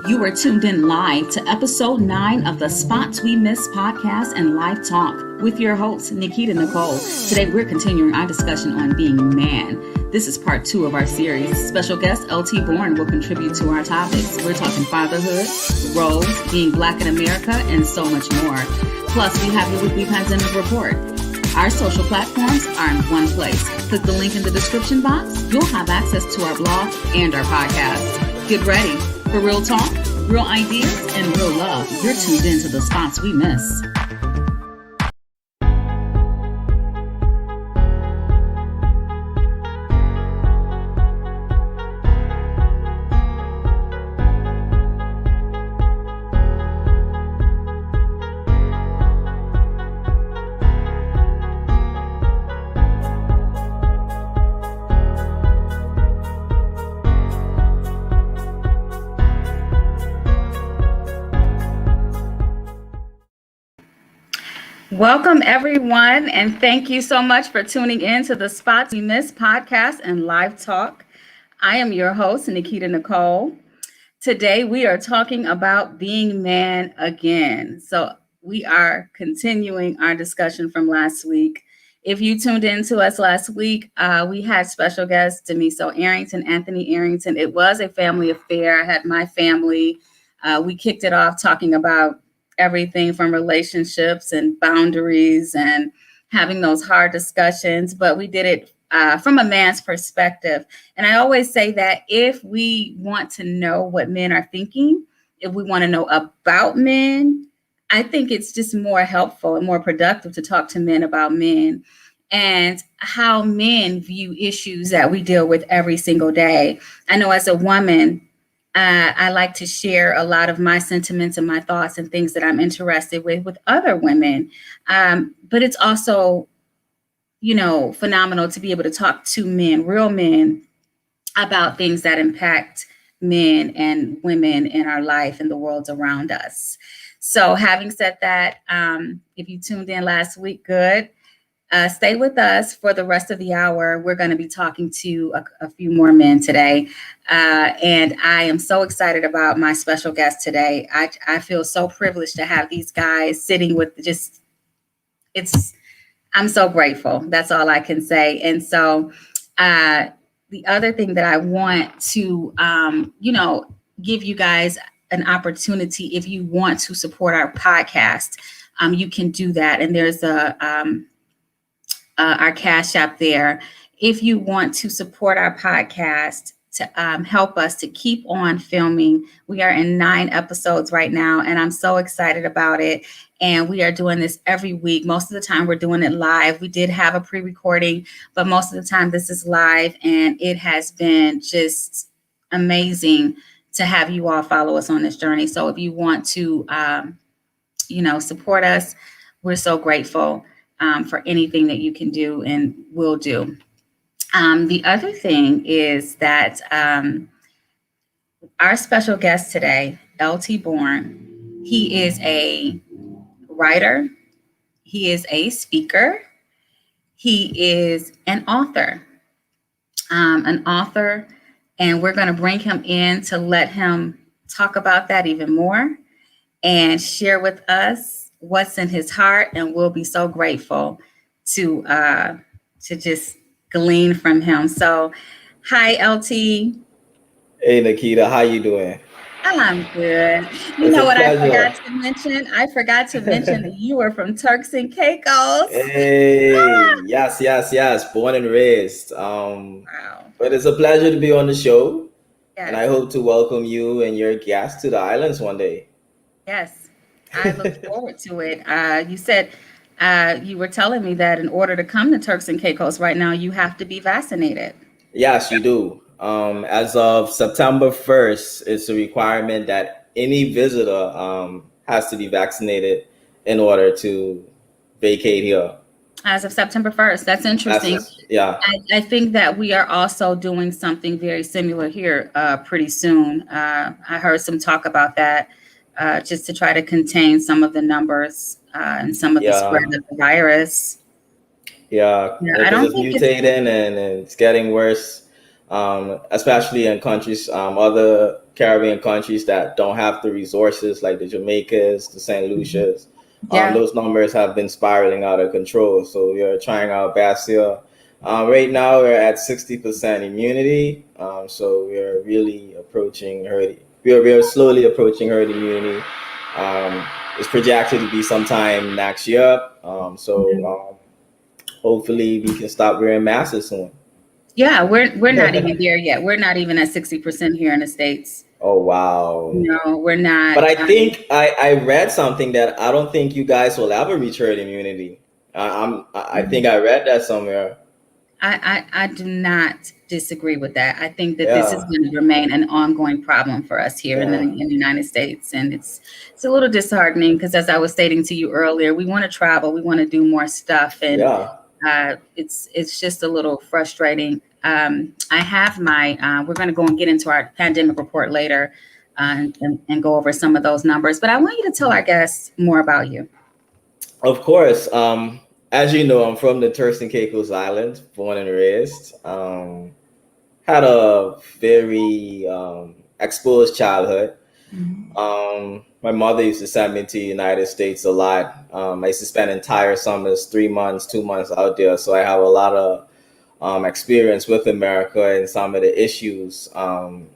You are tuned in live to episode 9 of the Spots We Miss podcast and live talk with your host, Nikita Nicole. Today, we're continuing our discussion on being a man. This is part 2 of our series. Special guest LT Bourne will contribute to our topics. We're talking fatherhood, roles, being Black in America, and so much more. Plus, we have the weekly pandemic report. Our social platforms are in one place. Click the link in the description box. You'll have access to our blog and our podcast. Get ready for real talk, real ideas, and real love. You're tuned in to the Spots We Miss. Welcome, everyone, and thank you so much for tuning in to the Spots We Miss podcast and live talk. I am your host, Nikita Nicole. Today, we are talking about being man again. So we are continuing our discussion from last week. If you tuned in to us last week, we had special guests, Demiso Arrington, Anthony Arrington. It was a family affair. I had my family. We kicked it off talking about everything from relationships and boundaries and having those hard discussions, but we did it from a man's perspective. And I always say that if we want to know what men are thinking, if we want to know about men, I think it's just more helpful and more productive to talk to men about men and how men view issues that we deal with every single day. I know as a woman, I like to share a lot of my sentiments and my thoughts and things that I'm interested with other women. But it's also, phenomenal to be able to talk to men, real men, about things that impact men and women in our life and the world around us. So having said that, if you tuned in last week, good. Stay with us for the rest of the hour. We're going to be talking to a few more men today. And I am so excited about my special guest today. I feel so privileged to have these guys sitting with I'm so grateful. That's all I can say. And so the other thing that I want to, give you guys an opportunity, if you want to support our podcast, you can do that. And there's our Cash App there. If you want to support our podcast to help us to keep on filming, we are in 9 episodes right now, and I'm so excited about it. And we are doing this every week. Most of the time, we're doing it live. We did have a pre-recording, but most of the time, this is live, and it has been just amazing to have you all follow us on this journey. So if you want to, support us, we're so grateful. For anything that you can do and will do. The other thing is that our special guest today, LT Bourne, he is a writer, he is a speaker, he is an author, and we're going to bring him in to let him talk about that even more and share with us what's in his heart, and we'll be so grateful to just glean from him. So, hi, LT. Hey, Nikita, how you doing? I'm good. You It's know a what I pleasure. forgot to mention? I forgot to mention that you were from Turks and Caicos. Hey, yes. Born and raised. Wow. But it's a pleasure to be on the show, and I Yes. hope to welcome you and your guests to the islands one day. Yes. I look forward to it. You said you were telling me that in order to come to Turks and Caicos right now, you have to be vaccinated. Yes, you do. As of September 1st, it's a requirement that any visitor has to be vaccinated in order to vacate here. As of September 1st. That's interesting. Yeah. I think that we are also doing something very similar here pretty soon. I heard some talk about that just to try to contain some of the numbers and some of the spread Yeah. of the virus. Yeah, Yeah, I because don't it's think it's, mutating and it's getting worse, especially in countries, other Caribbean countries that don't have the resources, like the Jamaicas, the St. Lucias. Yeah. Those numbers have been spiraling out of control. So we are trying our best here. Right now, we're at 60% immunity. So we're really approaching herd. We are slowly approaching herd immunity. Um, it's projected to be sometime next year. Hopefully we can stop wearing masks soon. Yeah, we're not even there yet. We're not even at 60% here in the States. Oh wow. No, we're not. But I think I read something that I don't think you guys will ever reach herd immunity. I think I read that somewhere. I do not disagree with that. I think that this is Yeah, going to remain an ongoing problem for us here yeah, in the United States, and it's a little disheartening because, as I was stating to you earlier, we want to travel, we want to do more stuff, and yeah. it's just a little frustrating. I have my we're going to go and get into our pandemic report later, and go over some of those numbers. But I want you to tell our guests more about you. Of course. As you know, I'm from the Turks and Caicos Islands, born and raised. Had a very exposed childhood. My mother used to send me to the United States a lot. I used to spend entire summers, 3 months, 2 months out there. So I have a lot of experience with America and some of the issues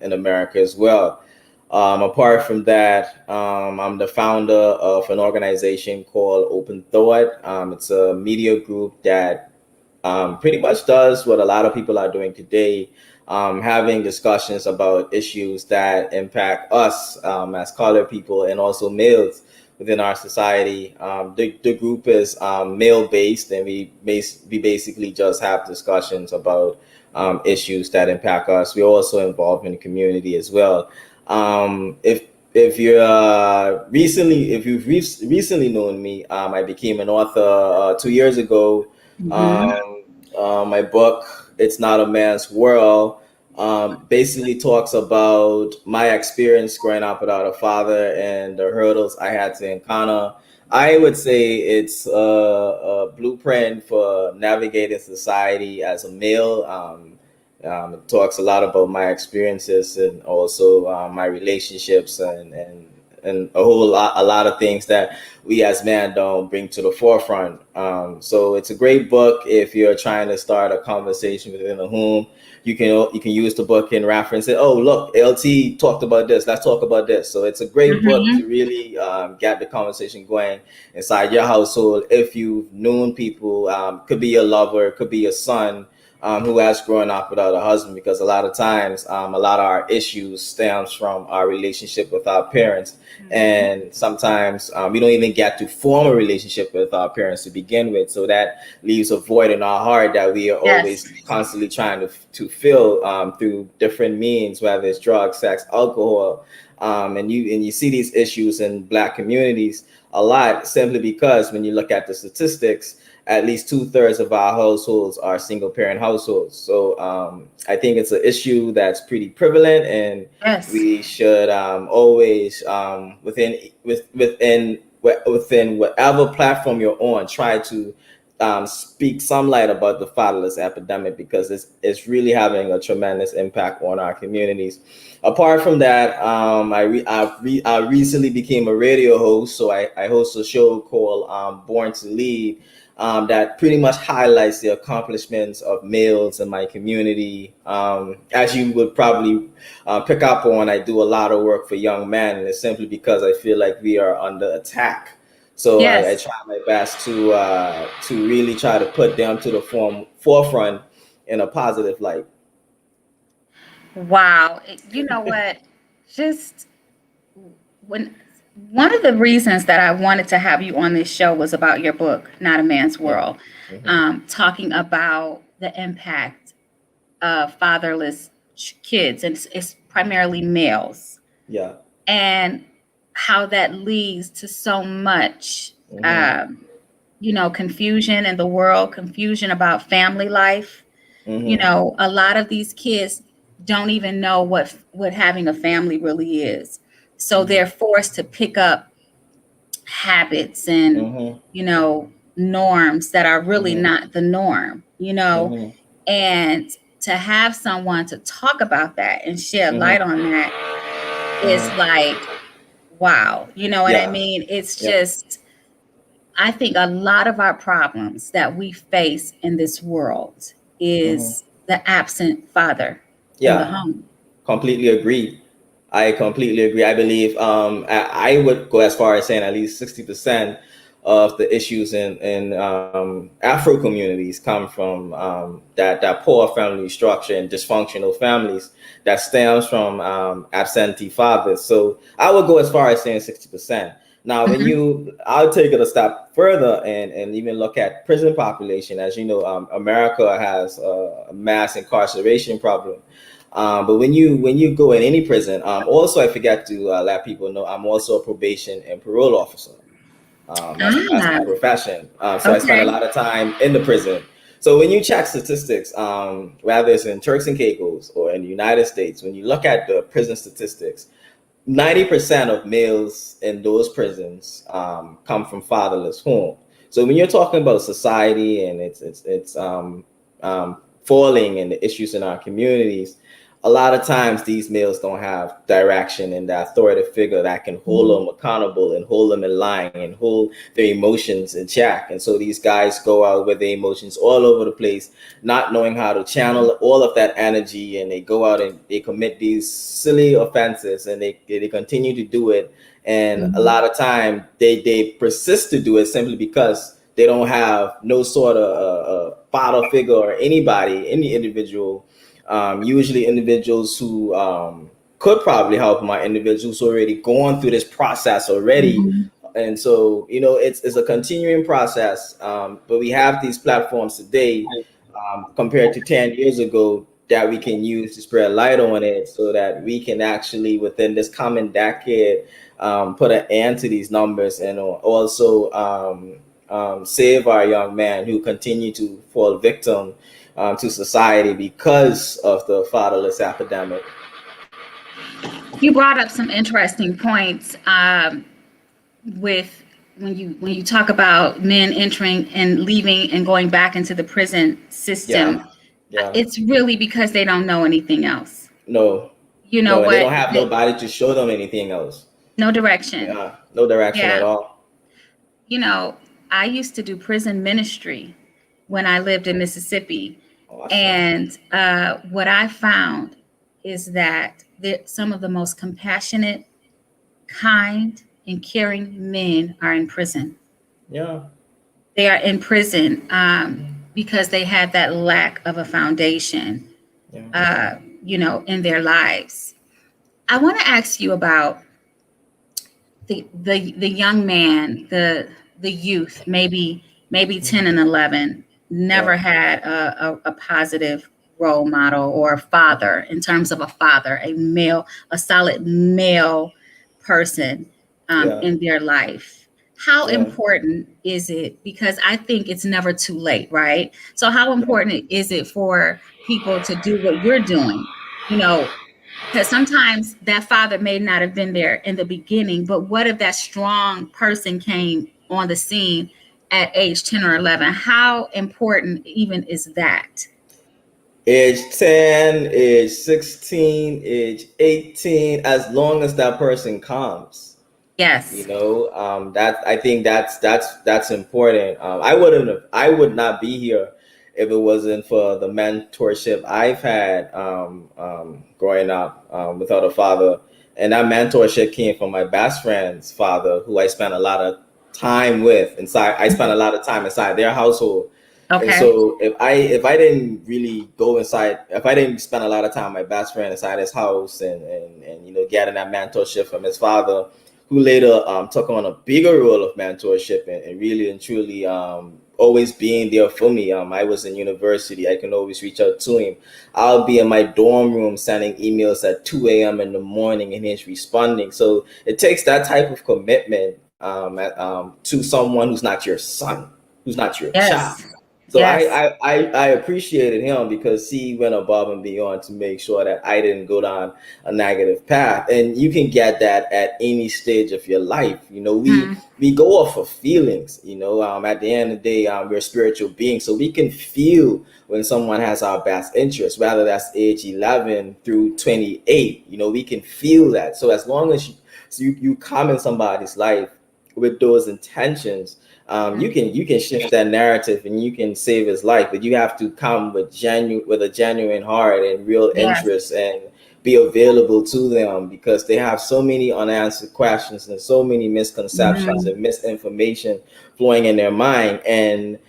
in America as well. Apart from that, I'm the founder of an organization called Open Thought. It's a media group that pretty much does what a lot of people are doing today, having discussions about issues that impact us as colored people and also males within our society. The group is male based, and we basically just have discussions about issues that impact us. We're also involved in the community as well. If you're recently known me, I became an author 2 years ago. Mm-hmm. My book, It's Not a Man's World, basically talks about my experience growing up without a father and the hurdles I had to encounter. I would say it's a blueprint for navigating society as a male. It talks a lot about my experiences and also my relationships and a lot of things that we as men don't bring to the forefront. So it's a great book if you're trying to start a conversation within the home. You can use the book and reference it. Oh, look, LT talked about this. Let's talk about this. So it's a great book to Mm-hmm. really get the conversation going inside your household. If you've known people, could be your lover, could be your son, who has grown up without a husband, because a lot of times a lot of our issues stems from our relationship with our parents, Mm-hmm. and sometimes we don't even get to form a relationship with our parents to begin with, so that leaves a void in our heart that we are Yes. always constantly trying to fill through different means, whether it's drugs, sex, alcohol. And you see these issues in Black communities a lot, simply because when you look at the statistics, at least 2/3 of our households are single parent households. So I think it's an issue that's pretty prevalent, and Yes. we should always within whatever platform you're on, try to speak some light about the fatherless epidemic, because it's really having a tremendous impact on our communities. Apart from that, I recently became a radio host, so I host a show called Born to Lead, that pretty much highlights the accomplishments of males in my community. As you would probably pick up on, I do a lot of work for young men, and it's simply because I feel like we are under attack. So I Yes. try my best to really try to put them to the forefront in a positive light. Wow. You know what? Just when one of the reasons that I wanted to have you on this show was about your book, Not a Man's World, Mm-hmm. talking about the impact of fatherless kids, and it's primarily males, Yeah. and how that leads to so much, Mm-hmm. um, confusion in the world, confusion about family life. Mm-hmm. A lot of these kids don't even know what having a family really is. So Mm-hmm. they're forced to pick up habits and, Mm-hmm. you know, norms that are really Mm-hmm. not the norm, Mm-hmm. and to have someone to talk about that and shed light Mm-hmm. on that, is like, wow. You know what I Yeah. mean? It's Yeah. just, I think a lot of our problems that we face in this world Hmm. is the absent father in the Yeah. home. Completely agree. I completely agree. I believe I would go as far as saying at least 60% of the issues in Afro communities come from that poor family structure and dysfunctional families that stems from absentee fathers. So I would go as far as saying 60%. Now, Mhm. I'll take it a step further and even look at prison population. As you know, America has a mass incarceration problem. But when you go in any prison, also I forgot to let people know I'm also a probation and parole officer. That's my Ah, profession. So I spend a okay. lot of time in the prison. So when you check statistics, whether it's in Turks and Caicos or in the United States, when you look at the prison statistics, 90% of males in those prisons come from fatherless homes. So when you're talking about society and it's falling and the issues in our communities, a lot of times these males don't have direction and that authoritative figure that can hold Mhm. them accountable and hold them in line and hold their emotions in check. And so these guys go out with their emotions all over the place, not knowing how to channel all of that energy, and they go out and they commit these silly offenses, and they continue to do it. And a Mhm. lot of time they persist to do it simply because they don't have no sort of father figure or anybody, any individual, usually individuals who could probably help them are individuals who already gone through this process already. Mhm. And so, it's a continuing process. But we have these platforms today, compared to 10 years ago, that we can use to spread light on it so that we can actually, within this coming decade, put an end to these numbers, and also save our young men who continue to fall victim to society because of the fatherless epidemic. You brought up some interesting points with when you talk about men entering and leaving and going back into the prison Yeah, system. yeah. It's really because they don't know anything else. No, You know no, and they what? don't have nobody to show them anything else. No direction. Yeah, no direction at Yeah. all. You know, I used to do prison ministry when I lived in Mississippi. Awesome. And what I found is that some of the most compassionate, kind, and caring men are in prison. Yeah. They are in prison because they had that lack of a foundation, Yeah. in their lives. I want to ask you about the young man, the youth, maybe 10 and 11, Yeah. never had a positive role model or a father in terms of a father, a male, a solid male person Yeah. in their life. How Yeah. important is it? Because I think it's never too late, right? So how important is it for people to do what you're doing? You know, because sometimes that father may not have been there in the beginning, but what if that strong person came on the scene at age 10 or 11? How important even is that? Age 10, age 16, age 18, as long as that person comes. Yes. That I think that's important. I would not be here if it wasn't for the mentorship I've had growing up without a father. And that mentorship came from my best friend's father, who I spent a lot of time with inside. I spent a lot of time inside their household. And Okay. so if I didn't really go inside, if I didn't spend a lot of time with my best friend inside his house, and getting that mentorship from his father, who later took on a bigger role of mentorship, and really and truly always being there for me. I was in university. I can always reach out to him. I'll be in my dorm room sending emails at 2 a.m. in the morning, and he's responding. So it takes that type of commitment to someone who's not your son, who's not your child. Yes. So Yes. I appreciated him because he went above and beyond to make sure that I didn't go down a negative path. And you can get that at any stage of your life. You know, Mhm. we go off of feelings. You know, at the end of the day, we're spiritual beings, so we can feel when someone has our best interest, whether that's age 11 through 28. You know, we can feel that. So as long as you come in somebody's life with those intentions, you can shift that narrative and you can save his life, but you have to come with a genuine heart and real Yes. interest and be available to them, because they have so many unanswered questions and so many misconceptions Mhm. and misinformation flowing in their mind. And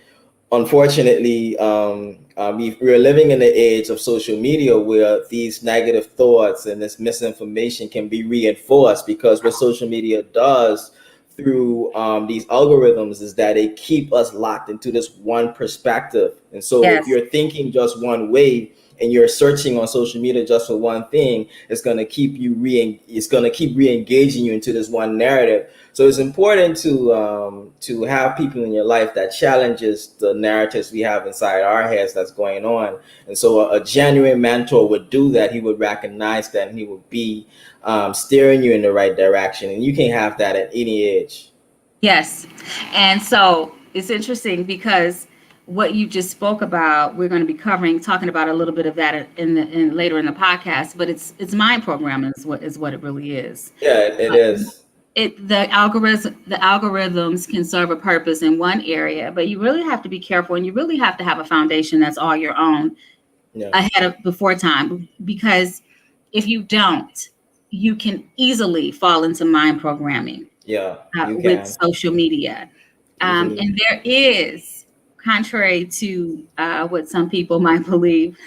unfortunately, we're living in the age of social media where these negative thoughts and this misinformation can be reinforced, because what social media does through these algorithms is that they keep us locked into this one perspective. And so if Yes. you're thinking just one way and you're searching on social media just for one thing, it's going to keep re-engaging you into this one narrative. So it's important to have people in your life that challenges the narratives we have inside our heads that's going on. And so a genuine mentor would do that. He would recognize that, and he would be steering you in the right direction. And you can have that at any age. Yes. And so it's interesting because what you just spoke about, we're going to be talking about a little bit of that in later in the podcast, but it's mind programming is what it really is. Yeah, it is. The algorithms can serve a purpose in one area, but you really have to be careful, and you really have to have a foundation that's all your own Yeah, ahead of before time, because if you don't, you can easily fall into mind programming yeah, you with can social media. easily. And there is, contrary to what some people might believe,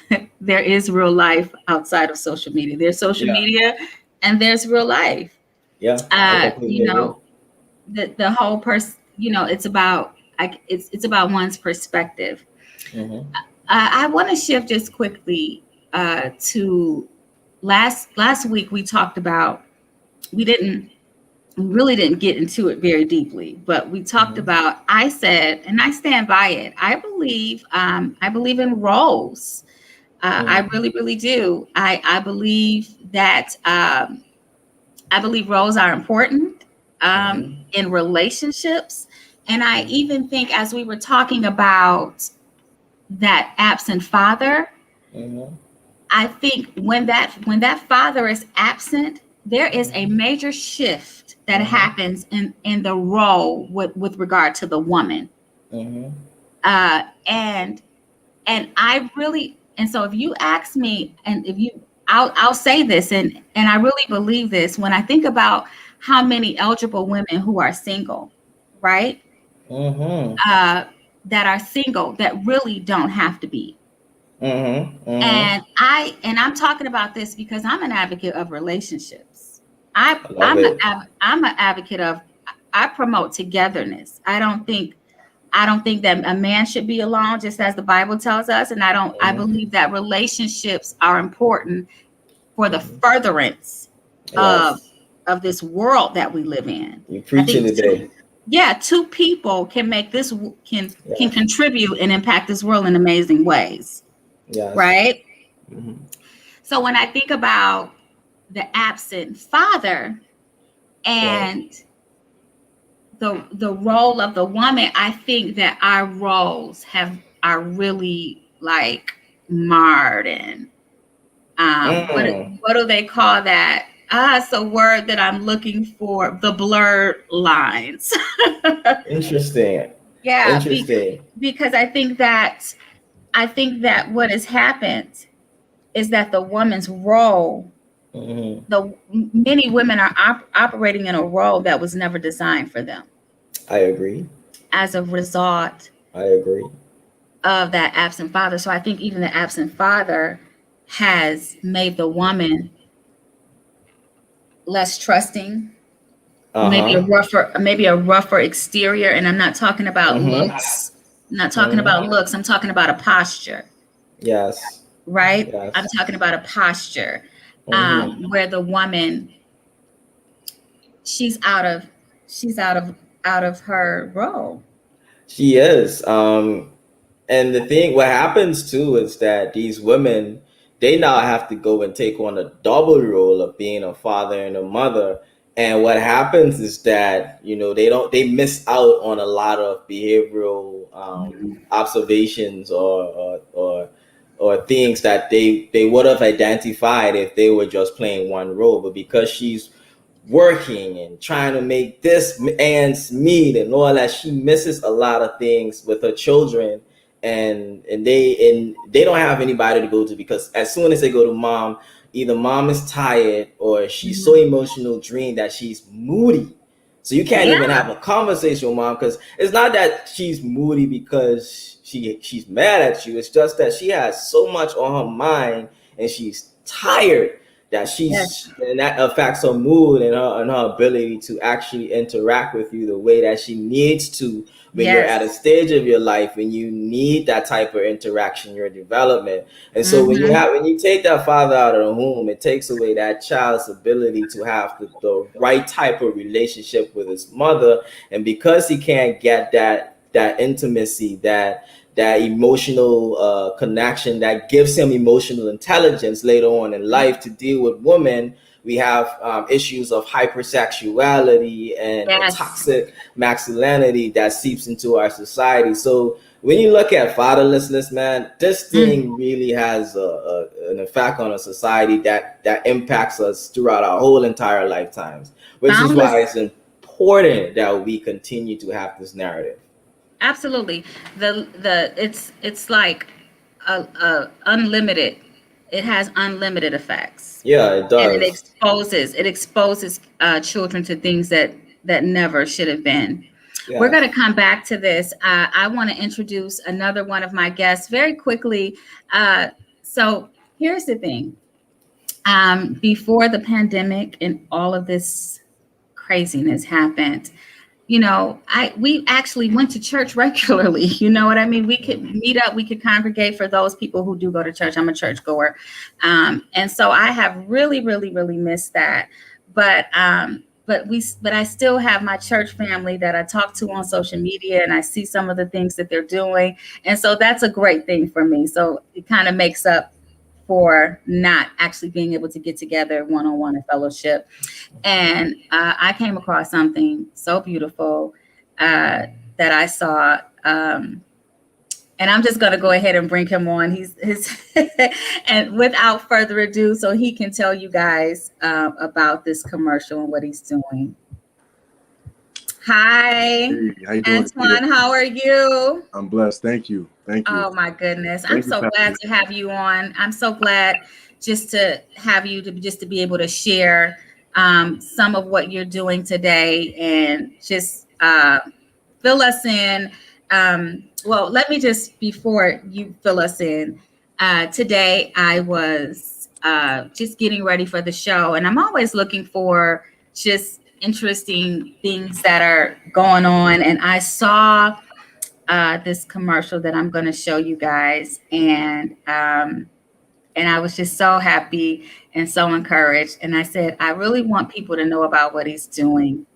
there is real life outside of social media. There's social Yeah, media and there's real life. yeah, I You completely agree. know, the whole person, it's about, it's about one's perspective. Mm-hmm. I want to shift just quickly to last week. We talked about, we didn't we really didn't get into it very deeply, but we talked Mm-hmm. about, I said, and I stand by it, I believe in roles. I Mm-hmm. really, really do. I believe that I believe roles are important Mm-hmm. in relationships. And I Mm-hmm. even think, as we were talking about that absent father, Mm-hmm. I think when that father is absent, there is a Mm-hmm. major shift that Mm-hmm. happens in the role with regard to the woman. Mm-hmm. Uh, and I really, and so if you ask me, and if you, I'll say this, and I really believe this when I think about how many eligible women who are single, right? Mm-hmm. Uh, that are single that really don't have to be. Mm-hmm. And Mm-hmm. I'm talking about this because I'm an advocate of relationships. I I love I'm a, it. I'm an advocate of, I promote togetherness. I don't think that a man should be alone, just as the Bible tells us, and I Mm-hmm. believe that relationships are important for the Mm-hmm. furtherance of Yes, this world that we live in. you I preaching think today. two people can make this, can Yes, contribute and impact this world in amazing ways, yes. right? Mm-hmm. So when I think about the absent father Right. and the role of the woman, I think that our roles are really like marred, and Mm. what do they call that? It's a word that I'm looking for. The blurred lines. Interesting. Yeah, Interesting. because I think that what has happened is that the woman's role, Mm-hmm. the many women are operating in a role that was never designed for them I agree. as a result I agree. of that absent father. So I think even the absent father has made the woman less trusting, Uh-huh. maybe a rougher exterior. And I'm not talking about Mm-hmm. looks. I'm not talking Mm-hmm. about looks. I'm talking about a posture, Yes. right? I'm Yes. talking about a posture Mm-hmm. where the woman, she's out of she's out of her role. She is. And the thing, what happens too, is that these women, they now have to go and take on a double role of being a father and a mother. And what happens is that, they miss out on a lot of behavioral observations or things that they would have identified if they were just playing one role. But because she's working and trying to make this ends meet and all that, she misses a lot of things with her children, and they don't have anybody to go to, because as soon as they go to mom, either mom is tired or she's so emotional drained that she's moody. So you can't even Yeah. have a conversation with mom, because it's not that she's moody because she's mad at you. It's just that she has so much on her mind and she's tired, Yes. and that affects her mood and her ability to actually interact with you the way that she needs to when you're at a Yes. stage of your life when you need that type of interaction in your development. And so Mm-hmm. when you take that father out of the home, it takes away that child's ability to have the right type of relationship with his mother. And because he can't get that intimacy, that emotional connection that gives him emotional intelligence later on in life to deal with women, we have issues of hypersexuality and Yes. toxic masculinity that seeps into our society. So when you look at fatherlessness, man, this Mm. thing really has an effect on a society that impacts us throughout our whole entire lifetimes, which is why Boundless. it's important that we continue to have this narrative. Absolutely. The it's like a unlimited. It has unlimited effects, Yeah, it and it does. exposes children to things that never should have been. We're going to Yes. come back to this. I want to introduce another one of my guests very quickly. So here's the thing. Before the pandemic and all of this craziness happened, we actually went to church regularly. You know what I mean? We could meet up, we could congregate. For those people who do go to church, I'm a church goer. And so I have really, really, really missed that. But I still have my church family that I talk to on social media, and I see some of the things that they're doing. And so that's a great thing for me. So it kind of makes up for not actually being able to get together one on one in fellowship. And I came across something so beautiful that I saw. And I'm just going to go ahead and bring him on. He's his, and without further ado, so he can tell you guys about this commercial and what he's doing. Hi, Hey, how you doing, Nikita? Antoine. How are you? I'm blessed. Thank you. Thank you. Oh my goodness. I'm Thank you so for having glad me. to have you on. I'm so glad just to have you to just to be able to share some of what you're doing today and just fill us in. Well, let me just, before you fill us in, today I was just getting ready for the show, and I'm always looking for just interesting things that are going on. And I saw this commercial that I'm going to show you guys, and I was just so happy and so encouraged. And I said, I really want people to know about what he's doing.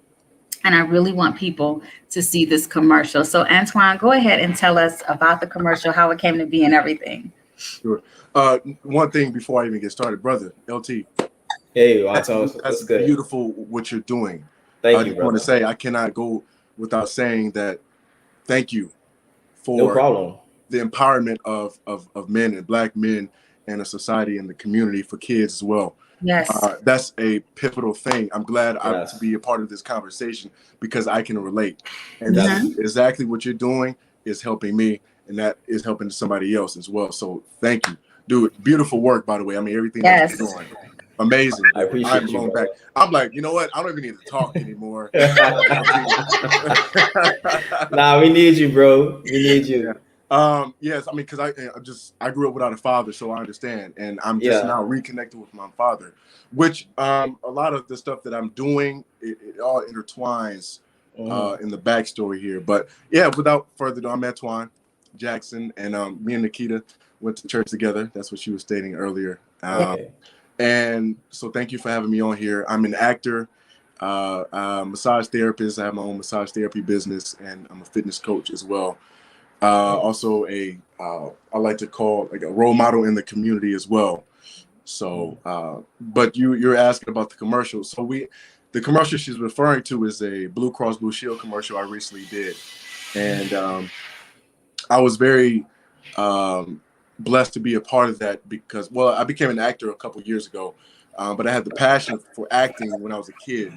And I really want people to see this commercial. So, Antoine, go ahead and tell us about the commercial, how it came to be, and everything. Sure. One thing before I even get started, brother, LT, Hey, that's Anton, that's what's good? beautiful what you're doing. I Thank you, just want to brother. say I cannot go without saying that thank you No for problem. the empowerment of men and black men and the society and the community for kids as well. Yes. That's a pivotal thing. I'm glad to Yes. be a part of this conversation because I can relate. And this is Yes. Mhm. exactly what you're doing is helping me, and that is helping somebody else as well. So thank you. Dude, beautiful work, by the way. I mean, everything that Yes. you're doing. Amazing, I dude. I'm appreciate you, blown brother. back. I'm like, you know what? I don't even need to talk anymore. Nah, we need you, bro. We need Yeah. you. Yes, I mean, because I grew up without a father, so I understand, and I'm just Yeah. now reconnected with my father, which a lot of the stuff that I'm doing, it all intertwines Hmm. in the backstory here. But yeah, without further ado, I'm Antoine Jackson, and me and Nikita went to church together. That's what she was stating earlier. Okay. And so thank you for having me on here. I'm an actor, massage therapist. I have my own massage therapy business, and I'm a fitness coach as well. Also I like to call like a role model in the community as well. So, but you're asking about the commercial. So the commercial she's referring to is a Blue Cross Blue Shield commercial I recently did, and I was very blessed to be a part of that because, well, I became an actor a couple years ago, but I had the passion for acting when I was a kid,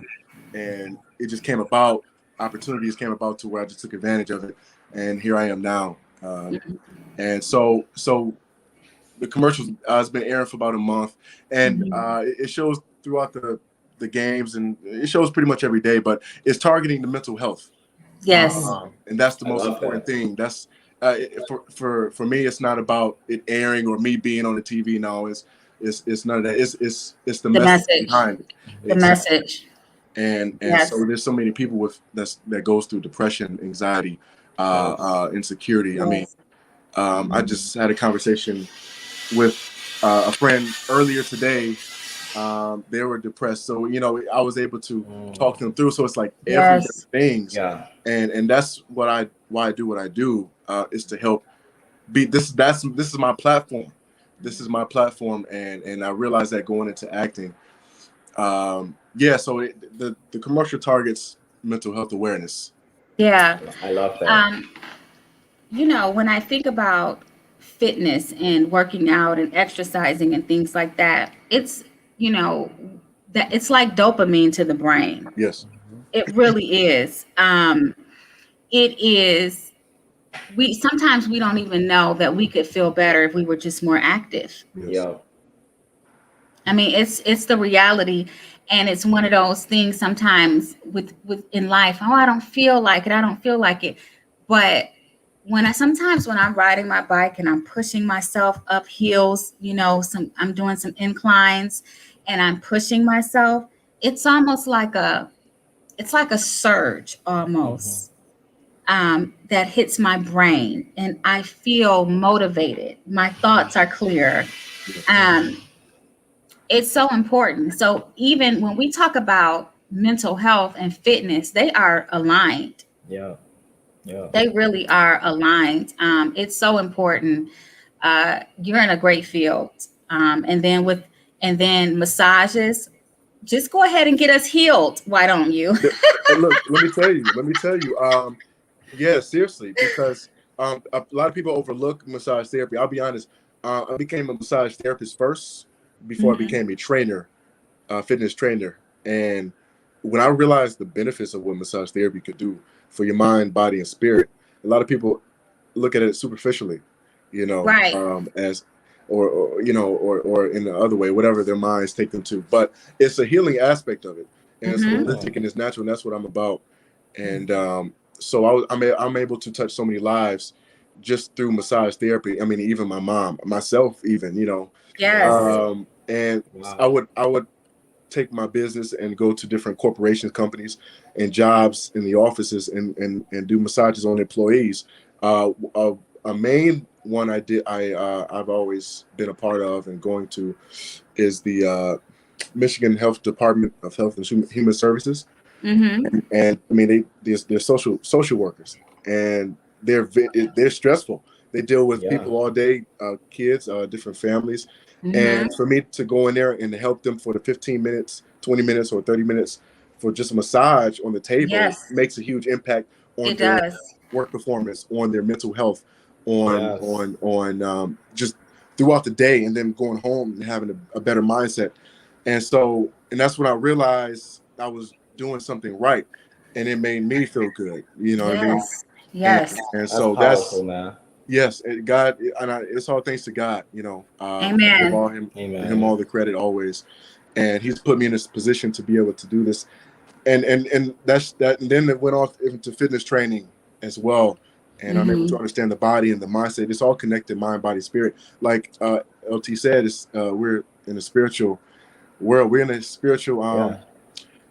and it just came about. Opportunities came about to where I just took advantage of it, and here I am now. And so the commercials has been airing for about a month, and it shows throughout the games, and it shows pretty much every day. But it's targeting the mental health, Yes. and that's the I most love important that. thing. That's for me, it's not about it airing or me being on the TV. No, it's none of that. It's the The message message. behind it. The Exactly. message. And Yes. so there's so many people that goes through depression, anxiety, insecurity. I mean, Yes. I just had a conversation with a friend earlier today. They were depressed, so I was able to talk them through. So it's like everyday Yes. things, Yeah. and that's why I do what I do, is to help be this. This is my platform. This is my platform, and I realized that going into acting. Yeah, so the commercial targets mental health awareness. Yeah. I love that. Um, when I think about fitness and working out and exercising and things like that, you know, that it's like dopamine to the brain. Yes, It really is. It is. We sometimes we don't even know that we could feel better if we were just more active. yes, Yeah. I mean, it's the reality, and it's one of those things sometimes with in life. Oh, I don't feel like it. I don't feel like it. But sometimes when I'm riding my bike and I'm pushing myself up hills, I'm doing some inclines, and I'm pushing myself. It's almost like a surge almost that hits my brain, and I feel motivated. My thoughts are clear. yes, Um, it's so important. So even when we talk about mental health and fitness, they are aligned. Yeah. Yeah. They really are aligned. It's so important. You're in a great field. And then massages, just go ahead and get us healed. Why don't you? And look, let me tell you. Yeah, seriously, because a lot of people overlook massage therapy. I'll be honest. I became a massage therapist first before I Mhm. became a trainer, fitness trainer. And when I realized the benefits of what massage therapy could do for your mind, body, and spirit, a lot of people look at it superficially, Right. as or in the other way, whatever their minds take them to. But it's a healing aspect of it, and it's Hmm. holistic and it's natural, and that's what I'm about. And so I'm able to touch so many lives just through massage therapy. I mean, even my mom, myself, even Yes. and Wow. I would take my business and go to different corporations, companies, and jobs in the offices and do massages on employees. A main one I've always been a part of and going to is the Michigan Health Department of Health and Human Services. Hmm. And I mean, they're social workers, and they're stressful. They deal with Yeah. people all day, kids, different families, Hmm. and for me to go in there and to help them for the 15 minutes, 20 minutes, or 30 minutes for just a massage on the table Yes, makes a huge impact on it their does. work performance, on their mental health, on Yes. just throughout the day, and then going home and having a better mindset. And that's when I realized I was doing something right, and it made me feel good. You know what I mean? Yes. And Yes. and That's so powerful, that's man. yes, God, it's all thanks to God. I give Amen. him all Amen. the credit always, and He's put me in this position to be able to do this. And that's that. And then it went off into fitness training as well. And I'm able to Hmm. understand the body and the mindset. It's all connected: mind, body, spirit. Like LT said, we're in a spiritual world. We're in a spiritual. Yeah.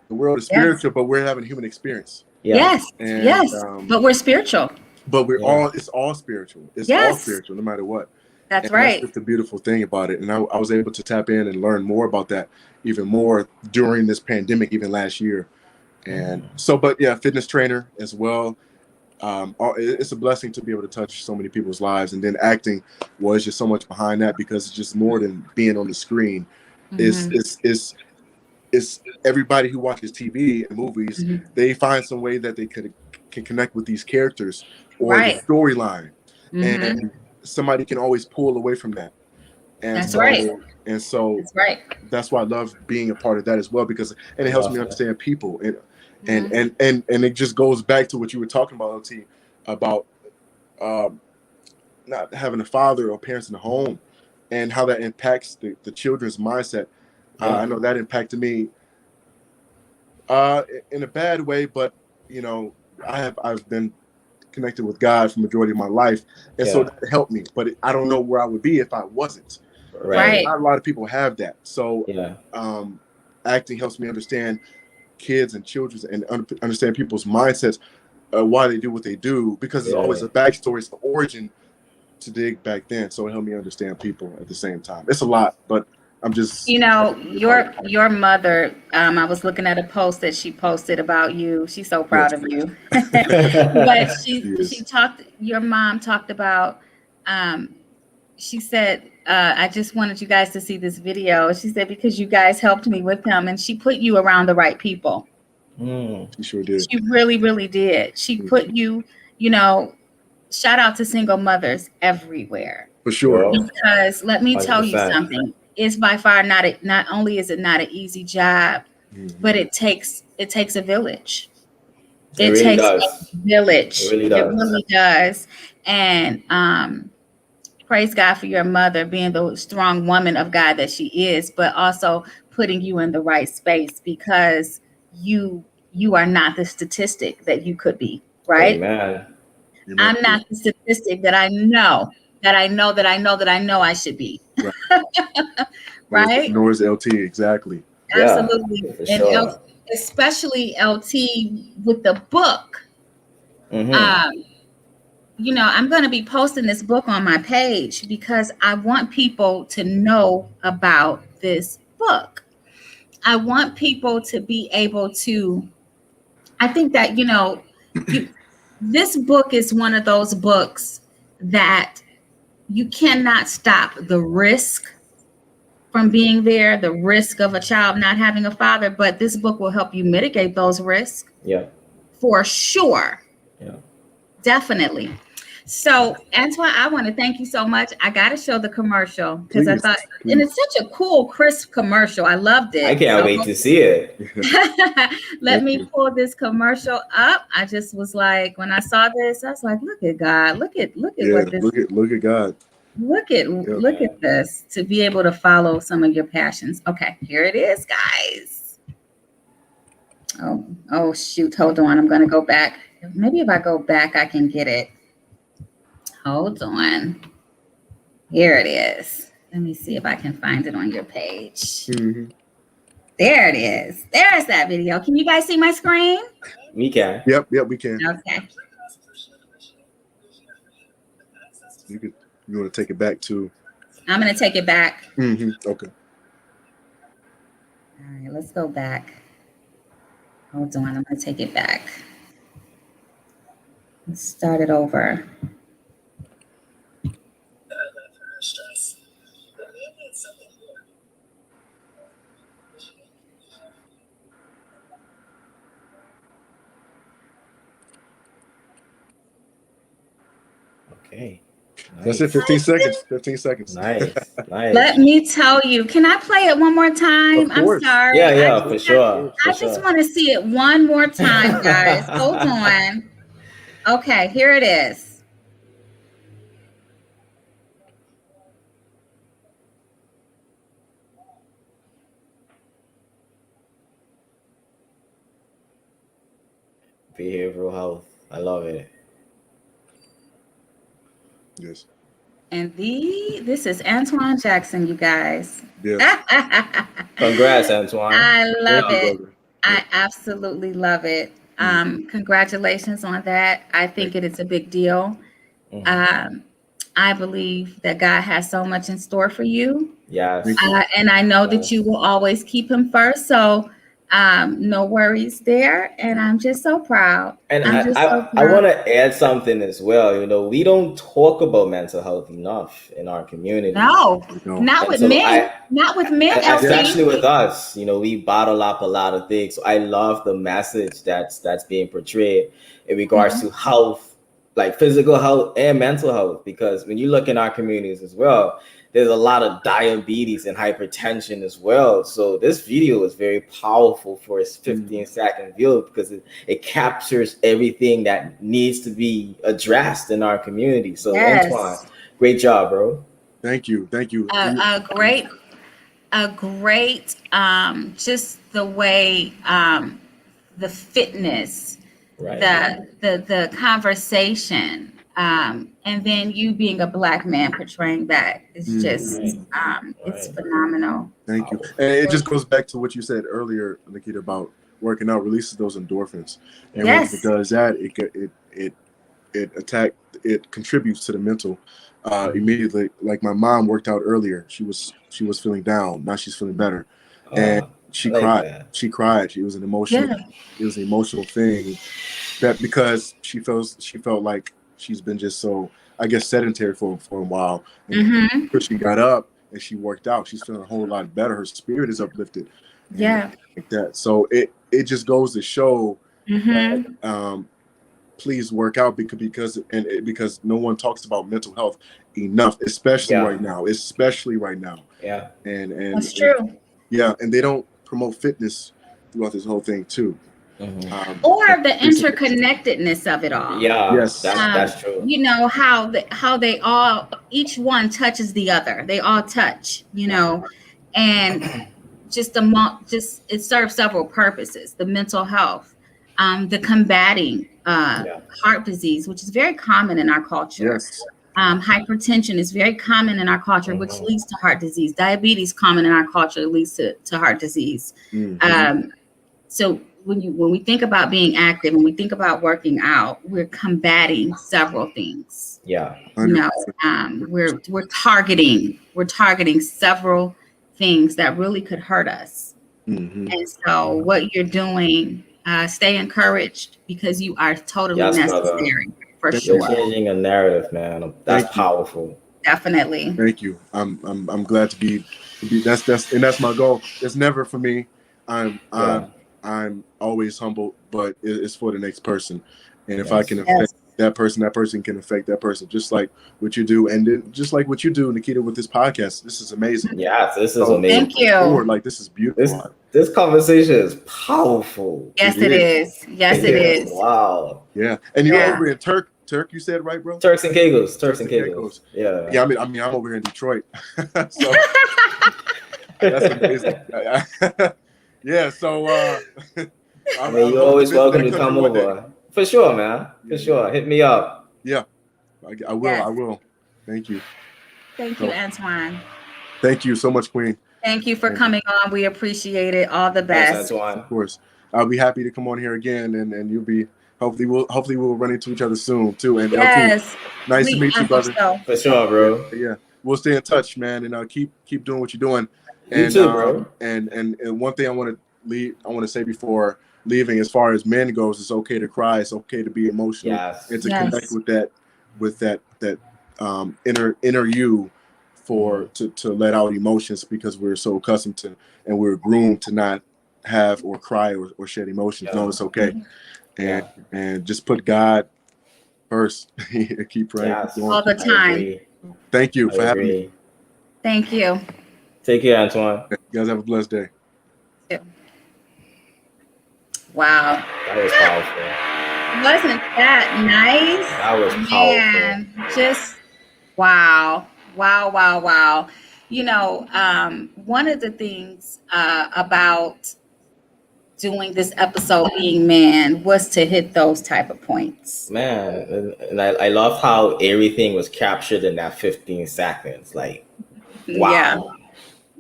The world is Yes. spiritual, but we're having human experience. Yeah. Yes. And Yes. But we're spiritual. but Yeah. it's all spiritual. It's all Yes. spiritual, no matter what. That's And that's right. just the beautiful thing about it. And I was able to tap in and learn more about that even more during this pandemic, even last year. And so, but yeah, fitness trainer as well. it's a blessing to be able to touch so many people's lives. And then acting was just so much behind that, because it's just more than being on the screen. Mhm. It's everybody who watches TV and movies, Mhm. they find some way that they can connect with these characters or the Right. storyline, Mhm. and somebody can always pull away from that. And That's right. so That's right. that's why I love being a part of that as well, because and it helps me Definitely. understand people, and Mhm. it just goes back to what you were talking about, LT, about um, not having a father or parents in the home, and how that impacts the children's mindset. Yeah. I know that impacted me in a bad way, but you know, I've been connected with God for the majority of my life, and so Yeah. that helped me. But I don't know where I would be if I wasn't. Right. Right. Not a lot of people have that. So Yeah. um, acting helps me understand kids and children and understand people's mindsets, why they do what they do, because there's always Yeah. a backstory, it's the origin to dig back then. So it helped me understand people at the same time. It's a lot, but I'm just You know, a part of it. your mother, I was looking at a post that she posted about you. She's so proud Yes, of you. But she yes. talked, your mom talked about, um, she said, I just wanted you guys to see this video. She said, because you guys helped me with him, and she put you around the right people. Mm. She sure did. She really, really did. She put you, you know, shout out to single mothers everywhere. For sure. Yo. Because let me tell you 100%. something. It's by far not only is it not an easy job, Mhm. but it takes a village. It It really takes a does. It village. really It does. really does. And praise God for your mother being the strong woman of God that she is, but also putting you in the right space, because you are not the statistic that you could be, right? Amen. Amen. I'm not the statistic that I know that I know that I know that I know I should be. Right. Right? Nor is LT, exactly. Yeah, Absolutely. for And sure. especially LT with the book. Mm-hmm. Um, I'm going to be posting this book on my page because I want people to know about this book. I want people to be able to, I think that, you this book is one of those books that you cannot stop the risk from being there, the risk of a child not having a father, but this book will help you mitigate those risks Yeah. for sure. Yeah. Definitely. So, Antoine, I want to thank you so much. I got to show the commercial because I Please, thought, and please. it's such a cool, crisp commercial. I loved I it. can't wait to see it. Let Thank me you. pull this commercial up. I just was like, when I saw this, I was like, look at God. Look at Yeah, what this look at God. look at Yep. look at this to be able to follow some of your passions. Okay, here it is, guys. Oh shoot, hold on. I'm gonna go back. Maybe if I go back, I can get it. Hold on. Here it is. Let me see if I can find it on your page. Hmm. There it is. There's that video. Can you guys see my screen? We can. Yep, we can. Okay. You want to take it back to I'm gonna take it back. okay. All right, let's go back. Hold on, I'm gonna take it back. Let's start it over. Okay. That's it. Nice. 15 seconds. 15 seconds. Nice. Let Nice. me tell you. Can I play it one more time? Of I'm course. sorry. Yeah, I yeah, just for got, Of sure. course. For I just sure. want to see it one more time, guys. Hold on. Okay, here it is. Behavioral health. I love it. Yes. And this is Antoine Jackson, you guys. Yes. Congrats, Antoine. I love Thank you, it. brother. Yeah. I absolutely love it. Mm. Congratulations on that. I think Thank it is a big deal. Hmm. Um, I believe that God has so much in store for you. Thank you. Yes. And I know that Yes. you will always keep him first. So No worries there. And I'm just so proud. And I'm I, just so I, I proud. want to add something as well. We don't talk about mental health enough in our communities. No, You know. not And with so men. Not with men, Yes. especially LT. with us, we bottle up a lot of things. So I love the message that's being portrayed in regards Mhm. to health, like physical health and mental health. Because when you look in our communities as well, there's a lot of diabetes and hypertension as well. So this video is very powerful for its 15-second view because it captures everything that needs to be addressed in our community. So Antoine, Yes. great job, bro. Thank you. Thank you. A great, just the way, the fitness, Right. the conversation, and then you being a Black man portraying that is just, Right. it's Right. phenomenal. Thank you. And it just goes back to what you said earlier, Nikita, about working out releases those endorphins, and when it Yes. does that, it contributes to the mental immediately. Like my mom worked out earlier. She was feeling down. Now she's feeling better, and I she like cried. that. She cried. It was an emotional. Yeah. It was an emotional thing that because she felt like she's been just so, I guess, sedentary for a while, and Mm-hmm. she got up and she worked out. She's feeling a whole lot better. Her spirit is uplifted, and Yeah. like that. So it just goes to show that Mm-hmm. please work out because no one talks about mental health enough, especially Yeah. right now. Especially right now, Yeah. and That's true. yeah, and they don't promote fitness throughout this whole thing too. Hmm. Or And the recently, interconnectedness of it all. Yeah. yes, That's true. How they all, each one touches the other. They all touch, and just it serves several purposes. The mental health, the combating Yeah. heart disease, which is very common in our culture. yes, Hypertension is very common in our culture, which Hmm. leads to heart disease. Diabetes, common in our culture, leads to heart disease. hmm So when we think about being active, when we think about working out, we're combating several things. Yeah. You 100%. know, we're targeting several things that really could hurt us. hmm And so what you're doing, stay encouraged because you are totally Yes, brother. necessary for Thank You're you. sure. changing a narrative, man. That's Thank you. powerful. Definitely. Thank you. I'm glad to be that's my goal. It's never for me. I'm Yeah. I'm I'm always humble, but it's for the next person. And if I can Yes. affect Yes. that person can affect that person, just like what you do, and then just like what you do, Nikita, with this podcast. This is amazing. Yes. This is So amazing. Thank forward, you. like this is This beautiful. this conversation is powerful. It Yes, it is. is. Yes, It it is. is. Wow. Yeah. And you're Yeah. over in Turk, you said, right, bro? Turks and Caicos. Turks Turks and and Caicos. Caicos. Yeah. Yeah, I'm over here in Detroit. So that's amazing. Yeah, so I I mean, would you're love to always visit welcome that to country come one day. over. For sure, man. For Yeah, yeah, sure. Hit me up. yeah. I will. I Yes. will. Thank you. Thank you, So Antoine. thank you so much, Queen. Thank you for And coming on. We appreciate it. All the Thanks, best. Antoine. of course, I'll be happy to come on here again, and you'll be hopefully we'll run into each other soon too. And LT, Yes. nice to meet I you, hope brother. so. For sure, Yeah, bro. yeah. We'll stay in touch, man, and keep doing what you're doing. You And too, bro. and one thing I want to say before leaving, as far as men goes, it's okay to cry. It's okay to be emotional and Yes. to connect Yes. with that inner you Hmm. to let out emotions because we're so accustomed to and we're groomed to not have or cry or shed emotions. No, Yeah. it's okay, and Yeah. and just put God first. Keep praying, keep Yes. going. All the I time. agree. Thank you I for having me. agree. Thank you. Take care, Antoine. You guys have a blessed day. Wow. That was powerful. Wasn't that nice? That was powerful. Man, just wow. Wow, wow, wow. One of the things about doing this episode being man was to hit those type of points. Man, and I love how everything was captured in that 15 seconds. Like, Yeah. wow.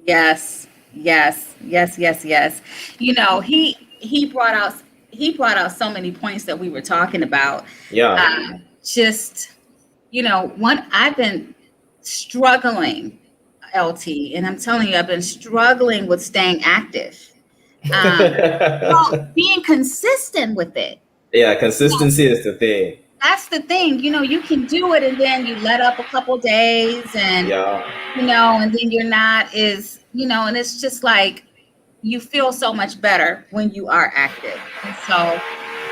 Yes. Yes. Yes. Yes. Yes. He brought out so many points that we were talking about. Yeah. Just one I've been struggling, LT, and I'm telling you, I've been struggling with staying active. Well, being consistent with it. Yeah, consistency is the thing. That's the thing. You can do it and then you let up a couple days and, Yeah, and then you're not and it's just like you feel so much better when you are active. And so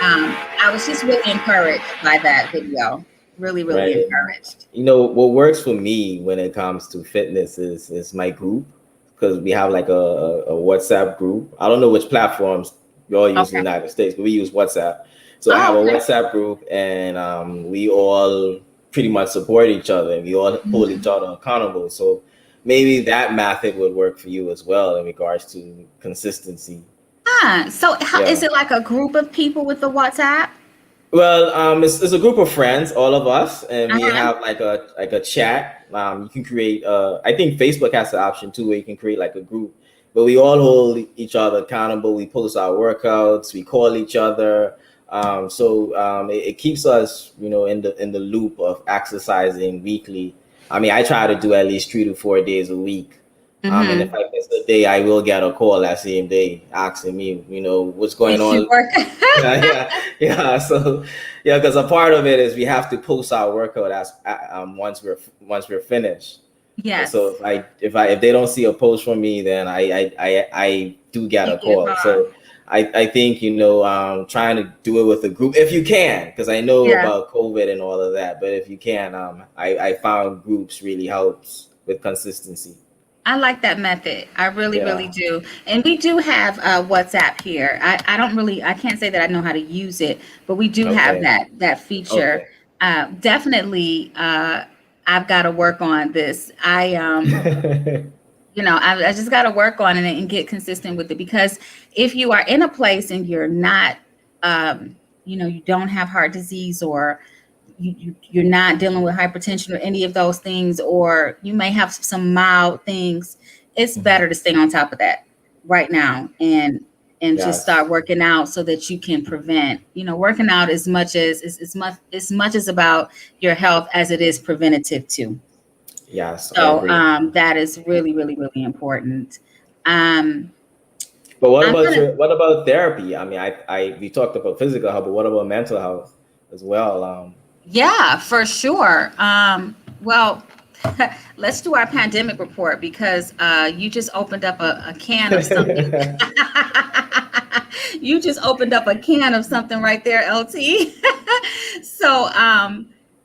I was just really encouraged by that video. Really, really right. encouraged. What works for me when it comes to fitness is my group, because we have like a WhatsApp group. I don't know which platforms you all use in the Okay. United States, but we use WhatsApp. So I have Oh, a okay. WhatsApp group, and we all pretty much support each other, and we all hold each Mhm. other accountable. So maybe that method would work for you as well in regards to consistency. So how is Yeah. it, like a group of people with the WhatsApp? Well, it's a group of friends, all of us, and we Uh-huh. have like a chat. You can create. I think Facebook has the option too, where you can create like a group. But we all hold each other accountable. We post our workouts. We call each other. It keeps us, in the loop of exercising weekly. I mean, I try to do at least 3 to 4 days a week. And if Mm-hmm. I miss a day, I will get a call that same day asking me, what's going Is you on. work? Yeah, yeah. So, yeah, because a part of it is we have to post our workout as once we're finished. And so Yes, if they don't see a post from me, then I do get you a get call. involved. So I think trying to do it with a group if you can, because I know Yeah. about COVID and all of that. But if you can, I found groups really helps with consistency. I like that method. I really, really Yeah. do. And we do have WhatsApp here. I can't say that I know how to use it, but we do have Okay. that feature. Okay. Definitely, I've got to work on this. I just got to work on it and get consistent with it, because if you are in a place and you're not, you don't have heart disease, or you're not dealing with hypertension or any of those things, or you may have some mild things, it's better to stay on top of that right now and just start Yes. working out so that you can prevent. Working out as much as about your health as it is preventative too. Yes, I So agree. that is really, really, really important. Um, But what I'm about gonna, therapy? I mean, we talked about physical health, but what about mental health as well? yeah, for sure. Well, let's do our pandemic report, because you just opened up a can of something. You just opened up a can of something right there, LT. So,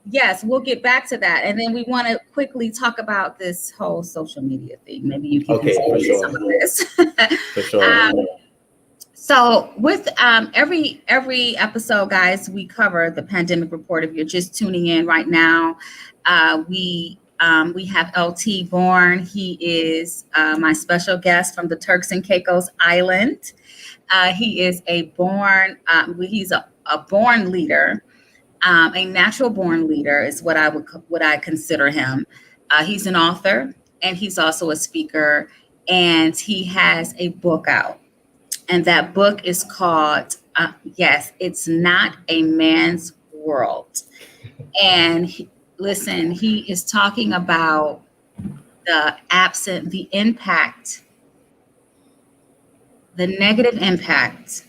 yes, we'll get back to that. And then we want to quickly talk about this whole social media thing. Maybe you can Okay, for contribute some sure, of this. for sure. um, so with every episode, guys, we cover the pandemic report. If you're just tuning in right now, we have LT Bourne. He is my special guest from the Turks and Caicos Island. He is he's a born leader, a natural born leader is what I consider him. He's an author, and he's also a speaker, and he has a book out, and that book is called yes, It's Not a Man's World. And listen, he is talking about the impact, the negative impact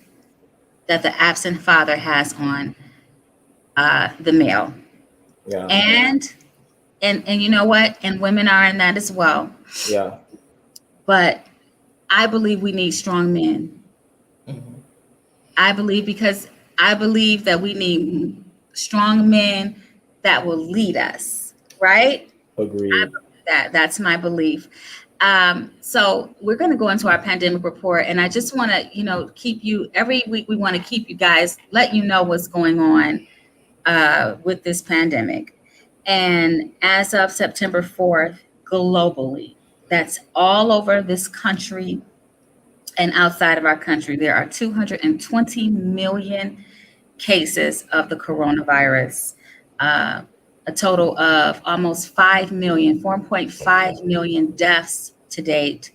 that the absent father has on the male. Yeah, And you know what? And women are in that as well. yeah, But I believe we need strong men. mhm. I believe that we need strong men that will lead us, right? I Agreed. believe that's my belief. So we're going to go into our pandemic report, and I just want to, keep you every week. We want to keep you guys, let you know what's going on with this pandemic. And as of September 4th, globally, that's all over this country and outside of our country, there are 220 million cases of the coronavirus, uh, a total of almost 5 million, 4.5 million deaths to date.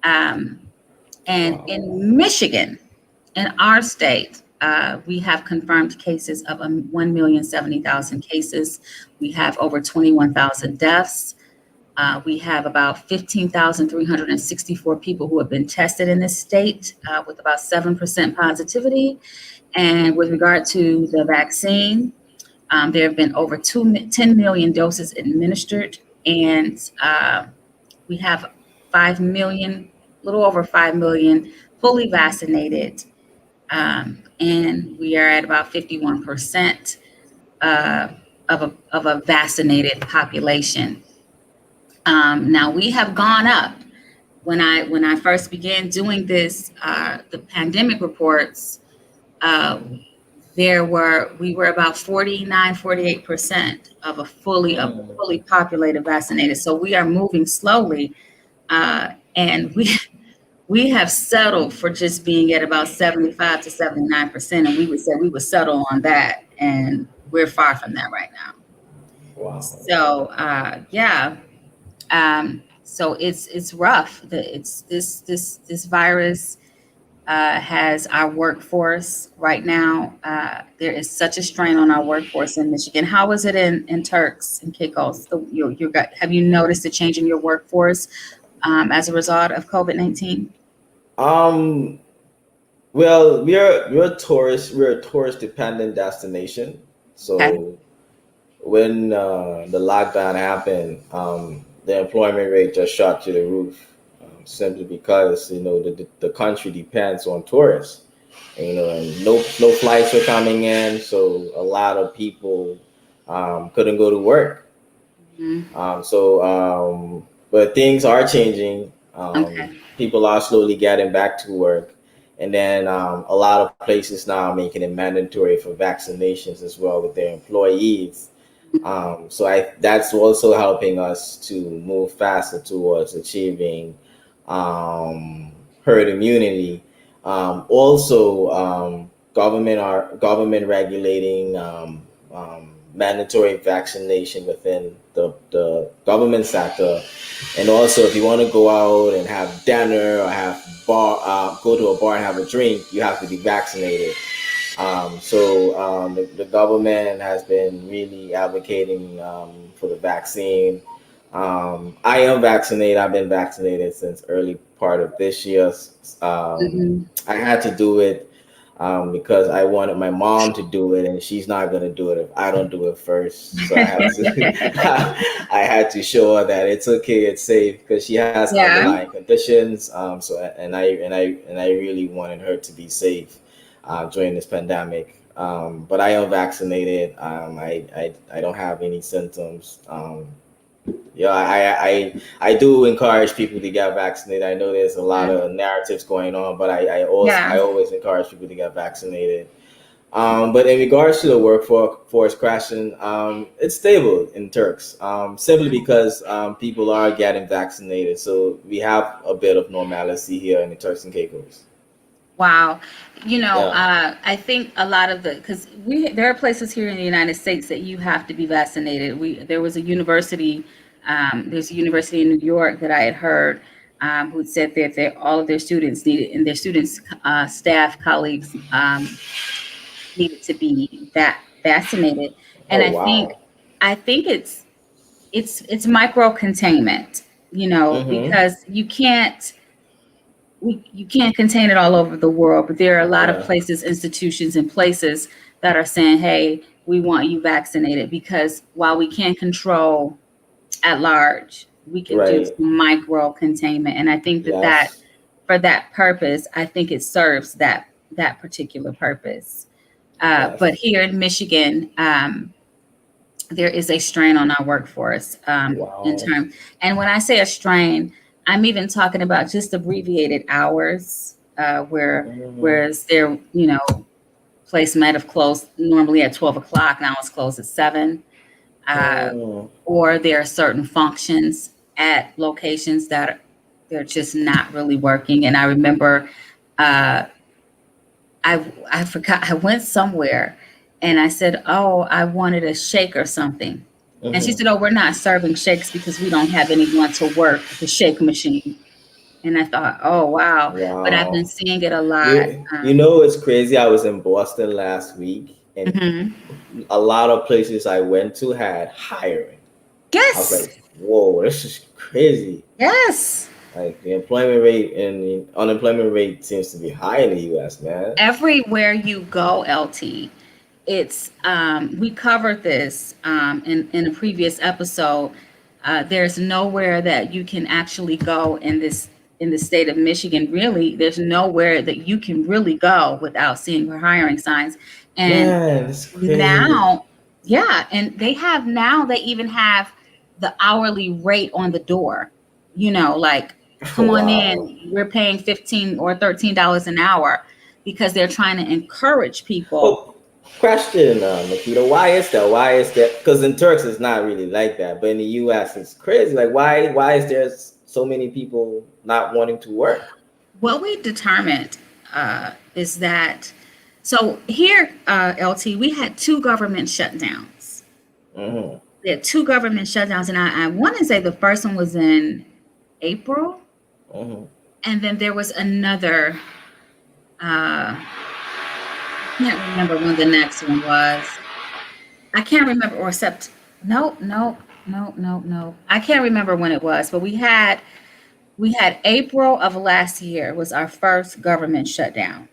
Um, and Wow. in Michigan, in our state, we have confirmed cases of 1,070,000 cases. We have over 21,000 deaths. We have about 15,364 people who have been tested in this state with about 7% positivity. And with regard to the vaccine, there have been over 10 million doses administered, and we have 5 million, a little over 5 million fully vaccinated, and we are at about 51% uh, of a vaccinated population. Now we have gone up. When I first began doing this, the pandemic reports, uh, we were about 48% of a Mm. fully populated vaccinated. So we are moving slowly, and we have settled for just being at about 75 to 79%, and we would say we would settle on that, and we're far from that right now. Wow. So yeah, so it's rough. It's this virus has our workforce right now. There is such a strain on our workforce in Michigan. How is it in Turks and Caicos? Have you noticed a change in your workforce as a result of COVID-19? Um, well, we're a tourist dependent destination. Okay. So when the lockdown happened, the employment rate just shot to the roof, simply because the country depends on tourists. And no flights were coming in, so a lot of people couldn't go to work. Mhm. But things are changing. Okay. People are slowly getting back to work, and then a lot of places now are making it mandatory for vaccinations as well with their employees. That's also helping us to move faster towards achieving herd immunity. Also, government regulating mandatory vaccination within the government sector, and also if you want to go out and have dinner or go to a bar and have a drink, you have to be vaccinated. The government has been really advocating for the vaccine. I am vaccinated. I've been vaccinated since early part of this year. Hmm. I had to do it because I wanted my mom to do it, and she's not going to do it if I don't do it first. So I had to, I had to show her that it's okay, it's safe, because she has Yeah. underlying conditions. And I really wanted her to be safe during this pandemic. But I am vaccinated. I don't have any symptoms. Yeah, I do encourage people to get vaccinated. I know there's a lot Mhm. of narratives going on, but I Yeah. always encourage people to get vaccinated. But in regards to the workforce question, it's stable in Turks, simply because people are getting vaccinated. So we have a bit of normalcy here in the Turks and Caicos. Wow. Yeah. I think a lot of because there are places here in the United States that you have to be vaccinated. There was a university, there's a university in New York that I had heard who had said that all of their students needed, and their students, staff, colleagues needed to be vaccinated. And Oh wow. I think it's micro containment, Mm-hmm. because you can't contain it all over the world, but there are a lot of Yeah. places, institutions, and places that are saying, "Hey, we want you vaccinated," because while we can't control at large, we can do Right. some micro containment, and I think that Yes. for that purpose, I think it serves that particular purpose. But Yes. here in Michigan, there is a strain on our workforce in Wow. terms, and when I say a strain, I'm even talking about just abbreviated hours, Mm-hmm. whereas their place might have closed normally at 12 o'clock, now it's closed at 7. uh, Mm. or there are certain functions at locations that they're just not really working. And I remember, uh, I forgot, I went somewhere and I said, "Oh, I wanted a shake or something." And she Mm-hmm. said, "Oh, we're not serving shakes because we don't have anyone to work the shake machine." And I thought, "Oh, wow." But I've been Wow. seeing it a lot. You know it's crazy. I was in Boston last week, and Mhm. a lot of places I went to had hiring. I was like, Yes. Whoa, this is crazy. Yes. Like the employment rate and the unemployment rate seems to be high in the U.S., man. Everywhere you go, LT, it's we covered this in a previous episode. There's nowhere that you can actually go in the state of Michigan. Really, there's nowhere that you can really go without seeing her hiring signs. And Man, it's crazy. now, yeah, and they even have the hourly rate on the door. Like, come on Wow. in, we're paying 15 or $13 an hour because they're trying to encourage people. Well, question, Nikita, why is that? Why is that? Because in Turks it's not really like that, but in the U.S. it's crazy. Like, why is there so many people not wanting to work? What we determined is that, so here, LT, we had two government shutdowns. Hmm. We had two government shutdowns, and I want to say the first one was in April, Hmm. and then there was another. I can't remember when the next one was. I can't remember, or except no, no, no, no, no. I can't remember when it was, but we had April of last year was our first government shutdown,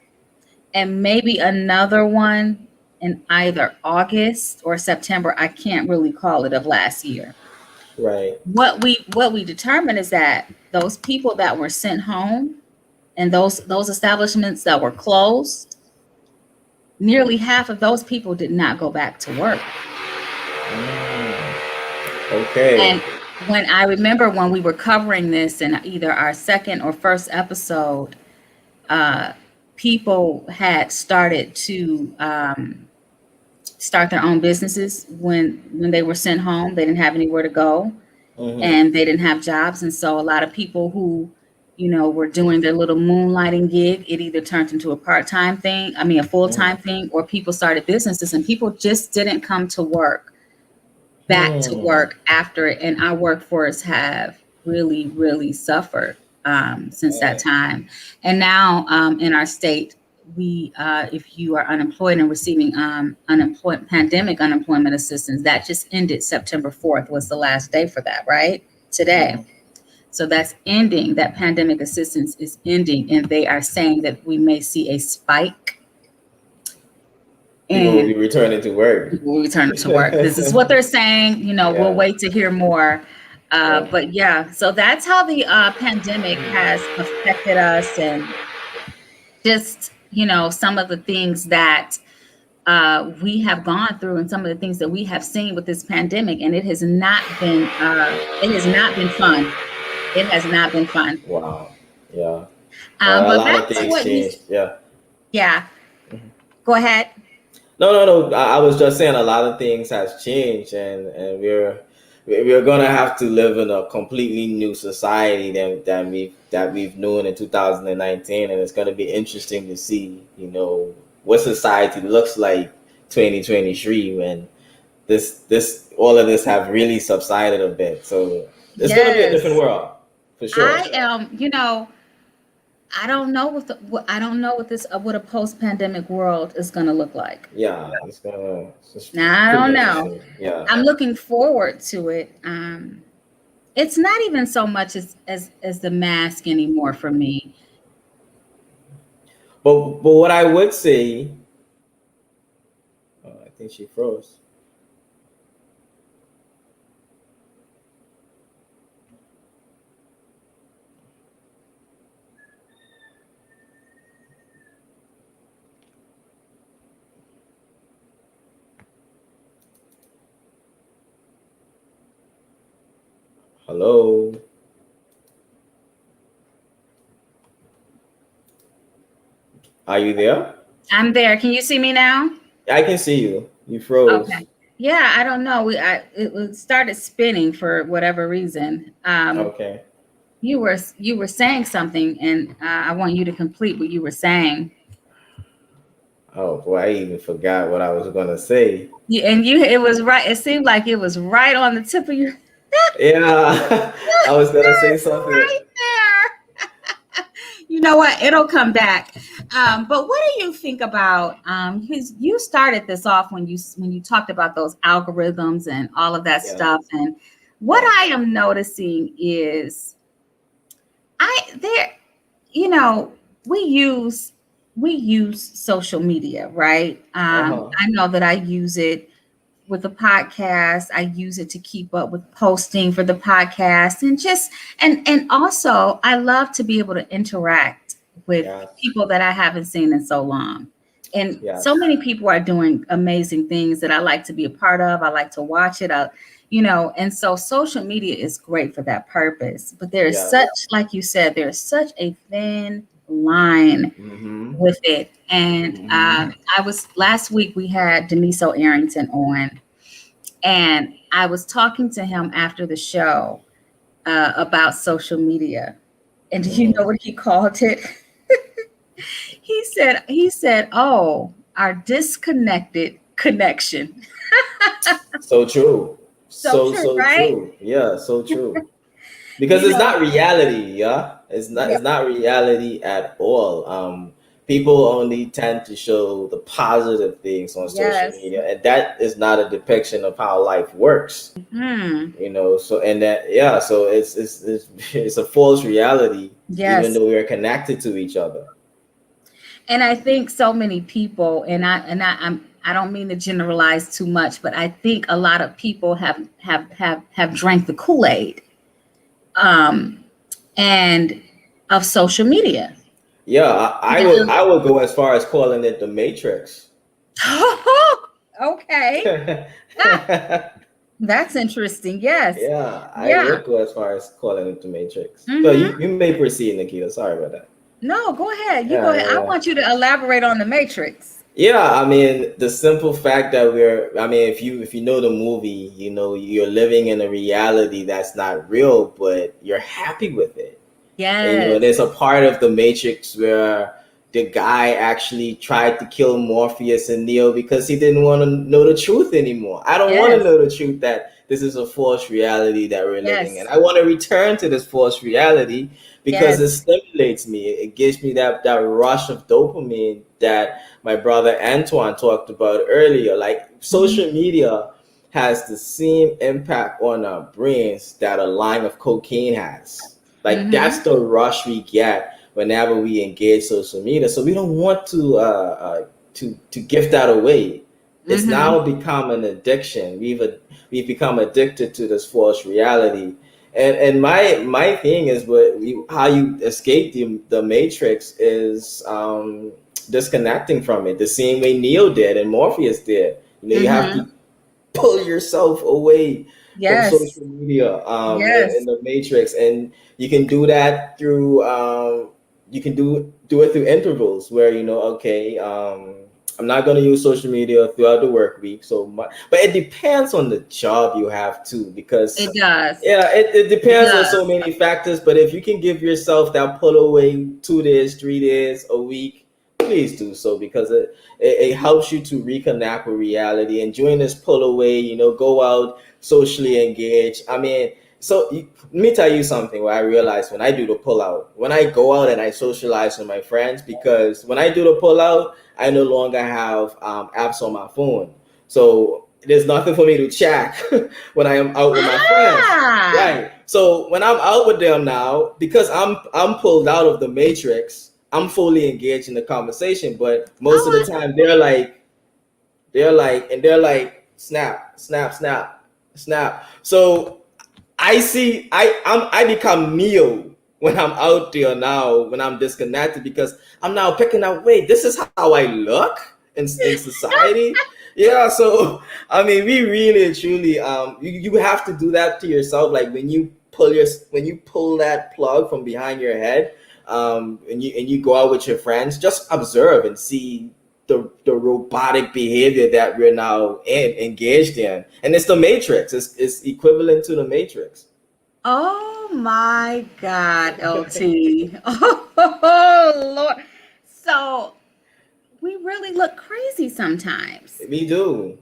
and maybe another one in either August or September. I can't really call it, of last year. Right. What we determined is that those people that were sent home and those establishments that were closed, nearly half of those people did not go back to work. Mm. Okay. And when I remember when we were covering this in either our second or first episode, uh, people had started to start their own businesses when they were sent home. They didn't have anywhere to go, Hmm. and they didn't have jobs, and so a lot of people who were doing their little moonlighting gig, it either turned into a part-time thing, I mean a full-time Hmm. thing, or people started businesses, and people just didn't come to work back to Hmm. work after it. And our workforce have really, really suffered since that Right. time. And now in our state, if you are unemployed and receiving pandemic unemployment assistance, that just ended September 4th was the last day for that, right? Today. Hmm. So that's ending. That pandemic assistance is ending, and they are saying that we may see a spike People will be in returning to work. people returning to work. This is what they're saying. We'll Yeah. wait to hear more. Right. But yeah, so that's how the pandemic has affected us, and just, some of the things that we have gone through, and some of the things that we have seen with this pandemic. And it has not been fun. It has not been fun. Wow. Yeah. A But lot back of to things what you, changed. Yeah. yeah, Mhm. go ahead. No, no, no. I was just saying a lot of things has changed, and we're gonna have to live in a completely new society that we've known in 2019, and it's gonna be interesting to see, what society looks like 2023 when this all of this have really subsided a bit. So it's gonna be a different Yes, world for sure. I am. I don't know I don't know what a post-pandemic world is going to look like. Yeah, it's Now, I pretty don't know. interesting. Yeah. I'm looking forward to it. It's not even so much as the mask anymore for me. But what I would say, I think she froze. Hello, are you there? I'm there. Can you see me now? I can see you. You froze. Okay. Yeah, I don't know. It started spinning for whatever reason. Okay. You were saying something, and I want you to complete what you were saying. Oh boy, I even forgot what I was gonna say. It was right. It seemed like it was right on the tip of your. Yeah, I was gonna say It's something. right there. You know what? It'll come back. But what do you think about? Because you started this off when you talked about those algorithms and all of that Yeah. stuff, and What I am noticing is there, you know, we use social media, right? Uh-huh. I know that I use it with the podcast. I use it to keep up with posting for the podcast, and just and also I love to be able to interact with Yes. people that I haven't seen in so long. And so Yes. many people are doing amazing things that I like to be a part of. I like to watch it. And so social media is great for that purpose. But there is such, Yes. like you said, there's such a thin line Mm-hmm. with it. And Mm-hmm. I was last week we had Deniso Arrington on, and I was talking to him after the show about social media. And do you know Mm-hmm. what he called it? He said, "Oh, our disconnected connection." So true. So So, true, so right? true. Yeah, so true. Because You it's know, not reality, yeah. yeah, It's not reality at all. People only tend to show the positive things on social yes. media, and that is not a depiction of how life works. Hmm. So and that, yeah, so it's it's a false reality, even Yes. though we are connected to each other. And I think so many people, I don't mean to generalize too much, but I think a lot of people have drank the Kool-Aid, um, and of social media. Yeah, I would go as far as calling it the Matrix. Okay. Ah, that's interesting. Yes. Yeah, I Yeah. would go as far as calling it the Matrix. But Hmm. you may proceed, Nikita. Sorry about that. No, go ahead. You go Yeah, ahead. yeah, I yeah. want you to elaborate on the Matrix. Yeah, I mean, the simple fact that if you know the movie, you're living in a reality that's not real, but you're happy with it. And Yes. there's a part of the Matrix where the guy actually tried to kill Morpheus and Neo because he didn't want to know the truth anymore. I don't want to Yes. know the truth that this is a false reality that we're living in. Yes. I want to return to this false reality because it Yes. stimulates me. It gives me that rush of dopamine that my brother Antoine talked about earlier. Like Hmm. social media has the same impact on our brains that a line of cocaine has. Like that's Hmm. the rush we get whenever we engage social media. So we don't want to give that away. It's Hmm. now become an addiction. We've become addicted to this false reality. And my thing is how you escape the matrix is disconnecting from it the same way Neo did and Morpheus did. You have to Hmm. pull yourself away from Yes. social media in Yes. the matrix, and you can do that through you can do it through intervals where okay, I'm not going to use social media throughout the work week so much, but it depends on the job you have too, because It does. yeah, it It depends on does. so many factors. But if you can give yourself that pull away 2 days, 3 days a week, please do so, because it helps you to reconnect with reality. And during this pull away, go out, socially engage. I mean, let me tell you something where I realized when I do the pull out, when I go out and I socialize with my friends, because when I do the pull out, I no longer have apps on my phone. So there's nothing for me to check when I am out with my friends. Ah. Right. So when I'm out with them now, because I'm pulled out of the matrix, I'm fully engaged in the conversation. But most of the Oh, time they're like snap, snap, snap, snap. So I become Neo when I'm out there now, when I'm disconnected, because I'm now picking up, wait, this is how I look in society. Yeah, so I mean, we really and truly you have to do that to yourself. Like when you pull that plug from behind your head, and you go out with your friends, just observe and see the robotic behavior that we're now engaged in. And it's the matrix. It's equivalent to the matrix. oh my God, LT. Oh Lord. So we really look crazy sometimes. We do.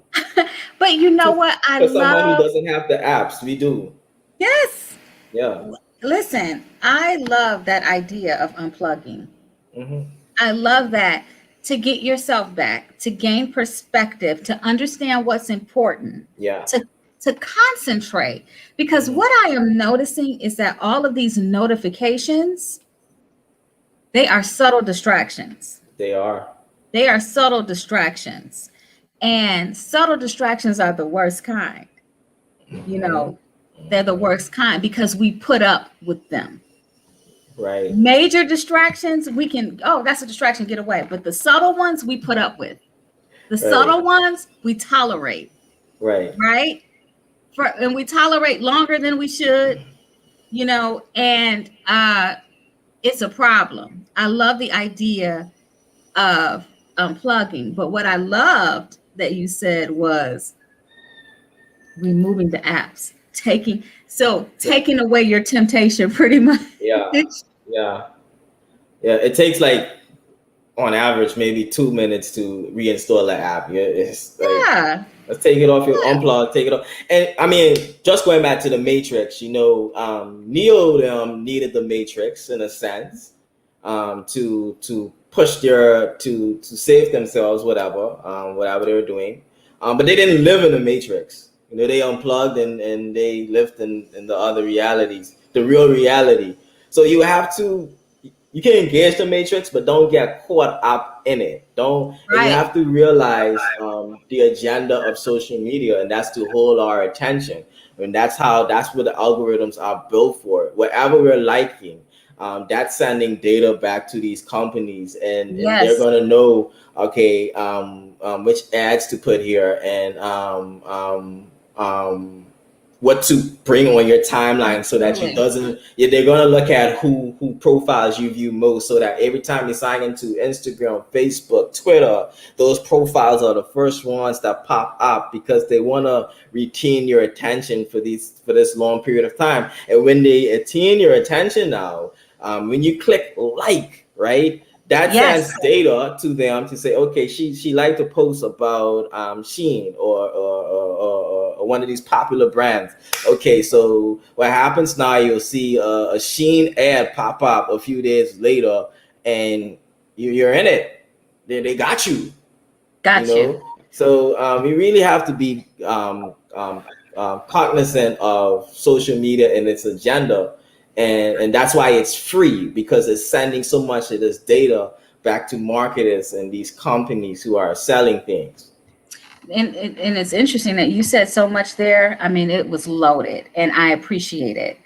But you know To, what? I for someone who love, doesn't have the apps, we do. yes. Yeah. Listen, I love that idea of unplugging. Hmm. I love that, to get yourself back, to gain perspective, to understand what's important, to Yes. to concentrate. Because what I am noticing is that all of these notifications, they are subtle distractions. They are. They are subtle distractions. And subtle distractions are the worst kind. You know, they're the worst kind because we put up with them. Right. Major distractions, we can, oh, that's a distraction, get away. But the subtle ones we put up with. The subtle ones we tolerate. Right. Right? And we tolerate longer than we should, and it's a problem. I love the idea of unplugging, but what I loved that you said was removing the apps, taking away your temptation pretty much. Yeah. Yeah. It takes like on average maybe 2 minutes to reinstall the app. Yeah, it's like let's take it off your unplug, take it off. And I mean, just going back to the Matrix, Neo needed the Matrix in a sense, to push to save themselves, whatever they were doing. But they didn't live in the Matrix. They unplugged and they lived in the other realities, the real reality. So you can engage the Matrix, but don't get caught up in it. And you have to realize the agenda of social media, and that's to hold our attention. And that's what the algorithms are built for. Whatever we're liking, that's sending data back to these companies, and they're gonna know, okay, which ads to put here, and what to bring on your timeline so that they're going to look at who profiles you view most, so that every time you sign into Instagram, Facebook, Twitter, those profiles are the first ones that pop up, because they want to retain your attention for this long period of time. And when they attain your attention now, when you click like, right, that sends data to them to say, okay, she liked to post about Shein or one of these popular brands. Okay, so what happens now, you'll see a Shein ad pop up a few days later, and you're in it. They got you. So we really have to be cognizant of social media and its agenda. And that's why it's free, because it's sending so much of this data back to marketers and these companies who are selling things. And it's interesting that you said so much there. I mean, it was loaded, and I appreciate it.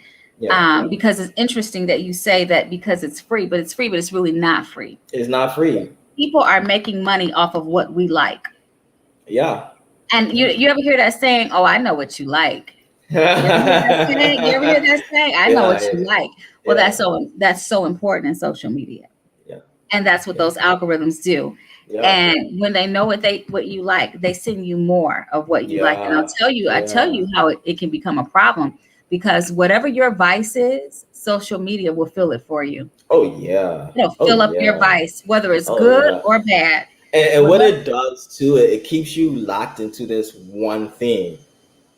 Because it's interesting that you say that because it's free, but it's really not free. It's not free. People are making money off of what we like. Yeah. And you ever hear that saying, oh, I know what you like. You ever hear that saying? I know what you like. Well, that's so important in social media. And that's what those algorithms do. And when they know what you like, they send you more of what you like. And I tell you how it can become a problem, because whatever your vice is, social media will fill it for you. Oh yeah. It'll fill up your vice, whether it's good or bad. And what it does too, it keeps you locked into this one thing.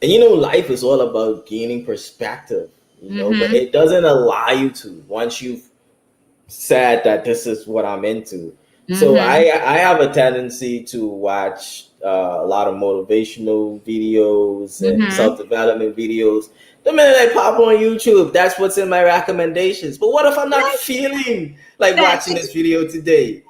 And life is all about gaining perspective, but it doesn't allow you to, once you've said that this is what I'm into. So I have a tendency to watch a lot of motivational videos and self-development videos. The minute I pop on YouTube, that's what's in my recommendations. But what if I'm not feeling like watching this video today?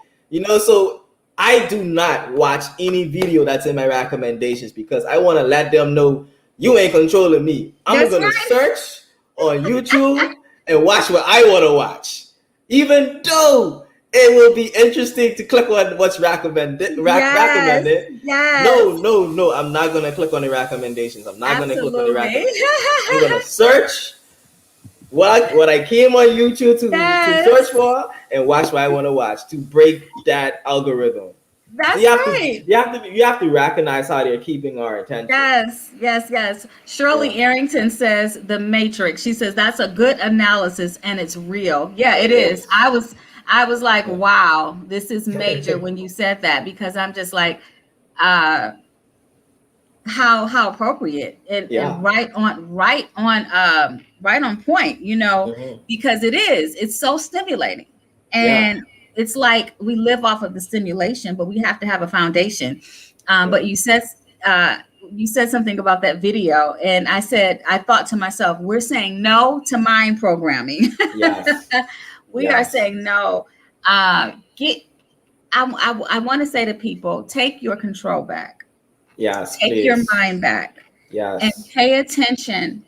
So I do not watch any video that's in my recommendations, because I want to let them know you ain't controlling me. I'm going to search on YouTube and watch what I want to watch, even though it will be interesting to click on what's recommended. No, I'm not going to click on the recommendations. I'm not going to click on the recommendations. I'm going to search what I came on YouTube to search for and watch what I want to watch, to break that algorithm. That's right. You have to recognize how they're keeping our attention. Yes. Shirley Arrington says The Matrix. She says that's a good analysis and it's real. Yeah, it is. I was like, wow, this is major when you said that, because I'm just like, how appropriate and right on point, because it's so stimulating. And it's like we live off of the stimulation, but we have to have a foundation. But you said you said something about that video, and I thought to myself, we're saying no to mind programming. Yes. We are Yes. saying no. I want to say to people, take your control back, Yes, take your please. mind back, and Yes. pay attention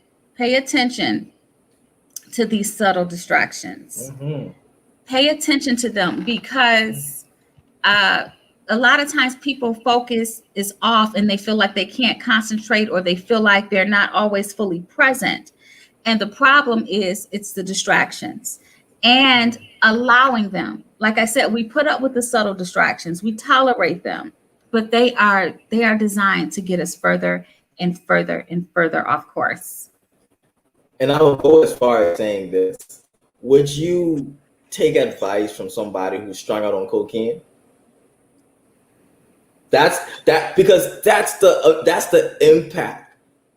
to these subtle distractions. Mm-hmm. Pay attention to them, because uh, a lot of times people focus is off and they feel like they can't concentrate, or they feel like they're not always fully present. And the problem is it's the distractions and allowing them. Like I said, we put up with the subtle distractions, we tolerate them, but they are designed to get us further and further and further off course. And I will go as far as saying this. Would you take advice from somebody who's strung out on cocaine? Because that's the impact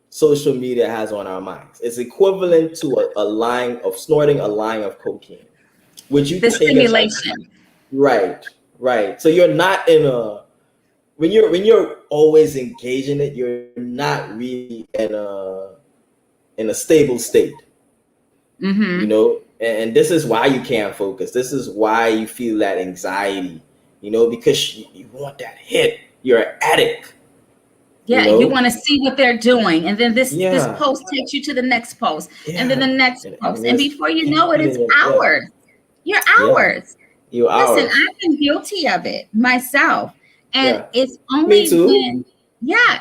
social media has on our minds. It's equivalent to a line of snorting a line of cocaine. Would you The take advice? stimulation. Right, right. So you're not in a when you're always engaged in it, you're not really in a stable state. Mm-hmm. And this is why you can't focus. This is why you feel that anxiety, because you want that hit. You're an addict, you Yeah, you know? want to see what they're doing, and then this Yeah, post takes you to the next post, and then the yeah. next And post, and it's before you know it, it's feeding it. Yeah, hours. You're yeah. hours. You Listen, hours. I've been guilty of it myself, and Yeah. Me too.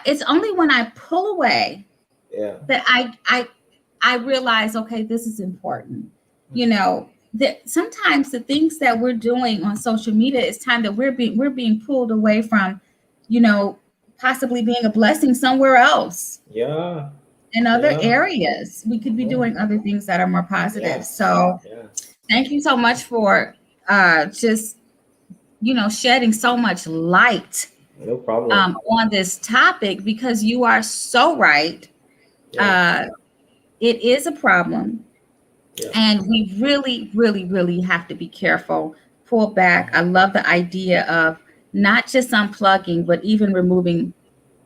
it's only when I pull away Yeah. that I realize, okay, this is important. That sometimes the things that we're doing on social media, is time that we're being pulled away from, you know, possibly being a blessing somewhere else, Yeah. in other Yeah. areas. We could be Mhm. doing other things that are more positive. Yes. So Yes. thank you so much for just shedding so much light No problem. on this topic, because you are so right. Yeah. Uh, it is a problem, Yeah. and we really, really, really have to be careful. Pull back. I love the idea of not just unplugging, but even removing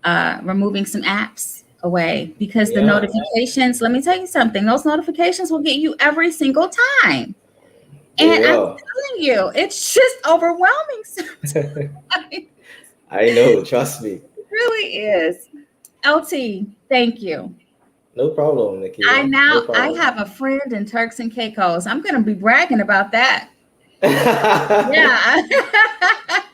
some apps away, because the Yeah. notifications. Let me tell you something. Those notifications will get you every single time, They and I'm will. telling you, it's just overwhelming sometimes. I know. Trust me. It really is. LT, thank you. No problem, Nikita. No I problem. have a friend in Turks and Caicos. I'm going to be bragging about that. Yeah.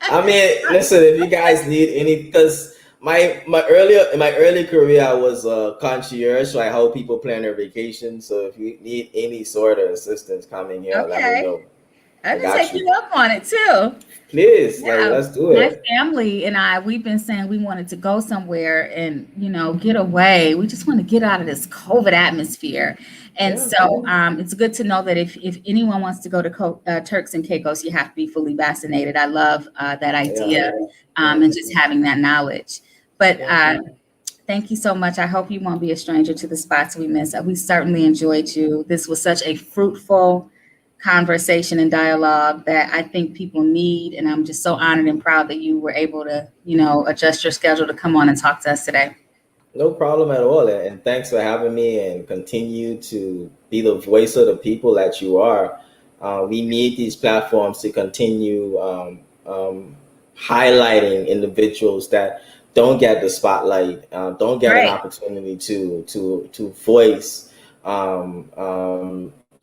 I mean, listen, if you guys need any, because my early career, I was a concierge, so I help people plan their vacation. So if you need any sort of assistance coming here, let me Okay. know. I I can got take you. you up on it too. Please, like, Yeah. let's do My it. family and we've been saying we wanted to go somewhere and, get away. We just want to get out of this COVID atmosphere. And Yeah, so it's good to know that if anyone wants to go to Turks and Caicos, you have to be fully vaccinated. I love that yeah, idea, yeah, and just having that knowledge. But yeah. thank you so much. I hope you won't be a stranger to the spots we miss. We certainly enjoyed you. This was such a fruitful conversation and dialogue that I think people need. And I'm just so honored and proud that you were able to, adjust your schedule to come on and talk to us today. No problem at all. And thanks for having me and continue to be the voice of the people that you are. We need these platforms to continue highlighting individuals that don't get the spotlight, don't get an Right. opportunity to voice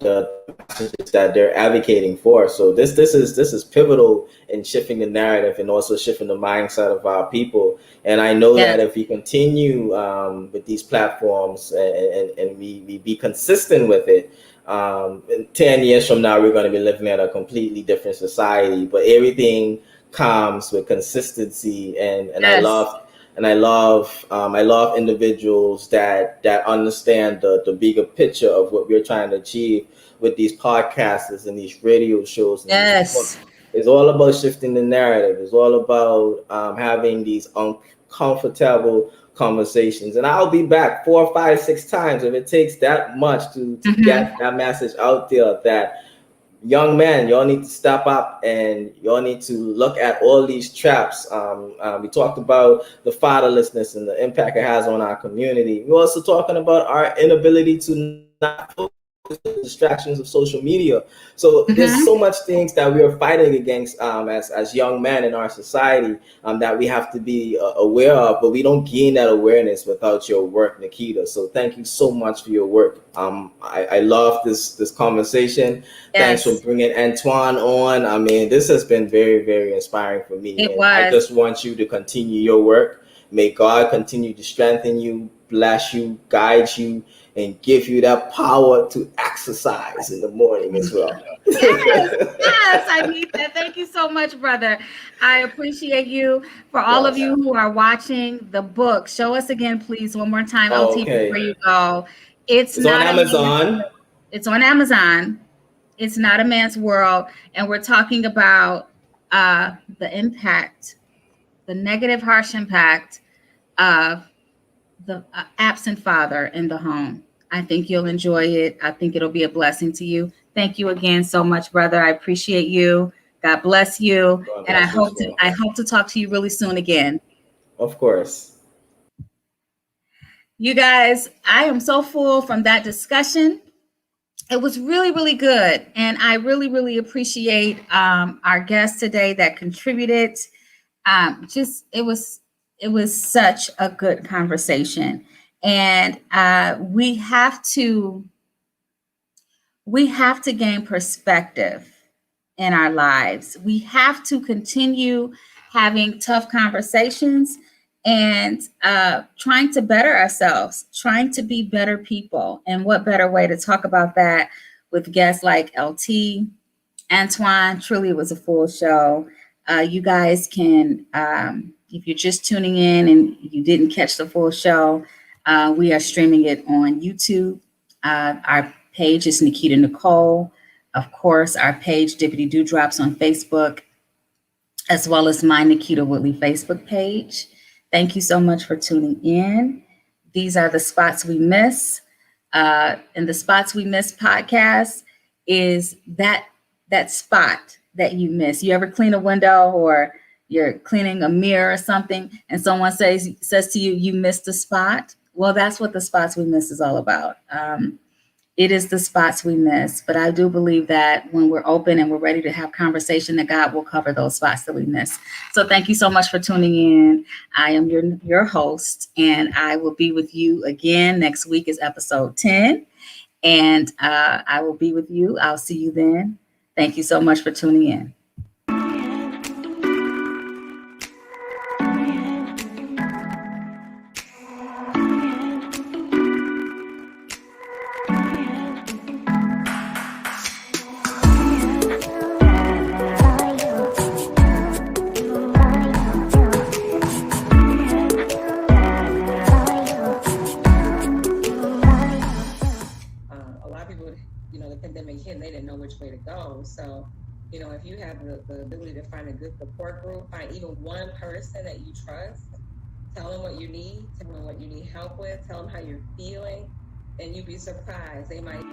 the messages that they're advocating for. So this is pivotal in shifting the narrative and also shifting the mindset of our people. And I know Yes. that if we continue with these platforms and we be consistent with it, in 10 years from now, we're going to be living in a completely different society. But everything comes with consistency, and Yes. I love individuals that understand the bigger picture of what we're trying to achieve with these podcasts and these radio shows and these books. Yes. It's all about shifting the narrative. It's all about having these uncomfortable conversations. And I'll be back 4, 5, 6 times if it takes that much to Hmm. get that message out there that young men, y'all need to step up and y'all need to look at all these traps. We talked about the fatherlessness and the impact it has on our community. We're also talking about our inability to not focus on the distractions of social media. So there's so much things that we are fighting against as young men in our society that we have to be aware of, but we don't gain that awareness without your work, Nikita. So thank you so much for your work. I love this conversation. Thanks for bringing Antoine on. I mean, this has been very, very inspiring for me. I just want you to continue your work. May God continue to strengthen you, bless you, guide you, and give you that power to exercise in the morning as well. Yes, I need that. Thank you so much, brother. I appreciate you. For all of you who are watching the book, show us again, please, one more time, LT, before you go. It's not on Amazon. It's on Amazon. It's Not a Man's World, and we're talking about the impact, the negative, harsh impact of the absent father in the home. I think you'll enjoy it. I think it'll be a blessing to you. Thank you again so much, brother. I appreciate you. God bless you. And I hope to talk to you really soon again. Of course. You guys, I am so full from that discussion. It was really, really good. And I really, really appreciate our guests today that contributed. It was such a good conversation. And we have to gain perspective in our lives. We have to continue having tough conversations and trying to better ourselves, trying to be better people. And what better way to talk about that with guests like LT, Antoine? Truly, it was a full show. You guys can, if you're just tuning in and you didn't catch the full show, we are streaming it on YouTube. Our page is Nikita Nicole. Of course, our page, Dippity Dewdrops, on Facebook, as well as my Nikita Woodley Facebook page. Thank you so much for tuning in. These are the spots we miss. And the Spots We Miss podcast is that spot that you miss. You ever clean a window or you're cleaning a mirror or something, and someone says to you, you missed a spot? Well, that's what the Spots We Miss is all about. It is the spots we miss, but I do believe that when we're open and we're ready to have conversation, that God will cover those spots that we miss. So thank you so much for tuning in. I am your host, and I will be with you again next week is episode 10, and I will be with you. I'll see you then. Thank you so much for tuning in. So, if you have the ability to find a good support group, find even one person that you trust, tell them what you need, tell them what you need help with, tell them how you're feeling, and you'd be surprised. They might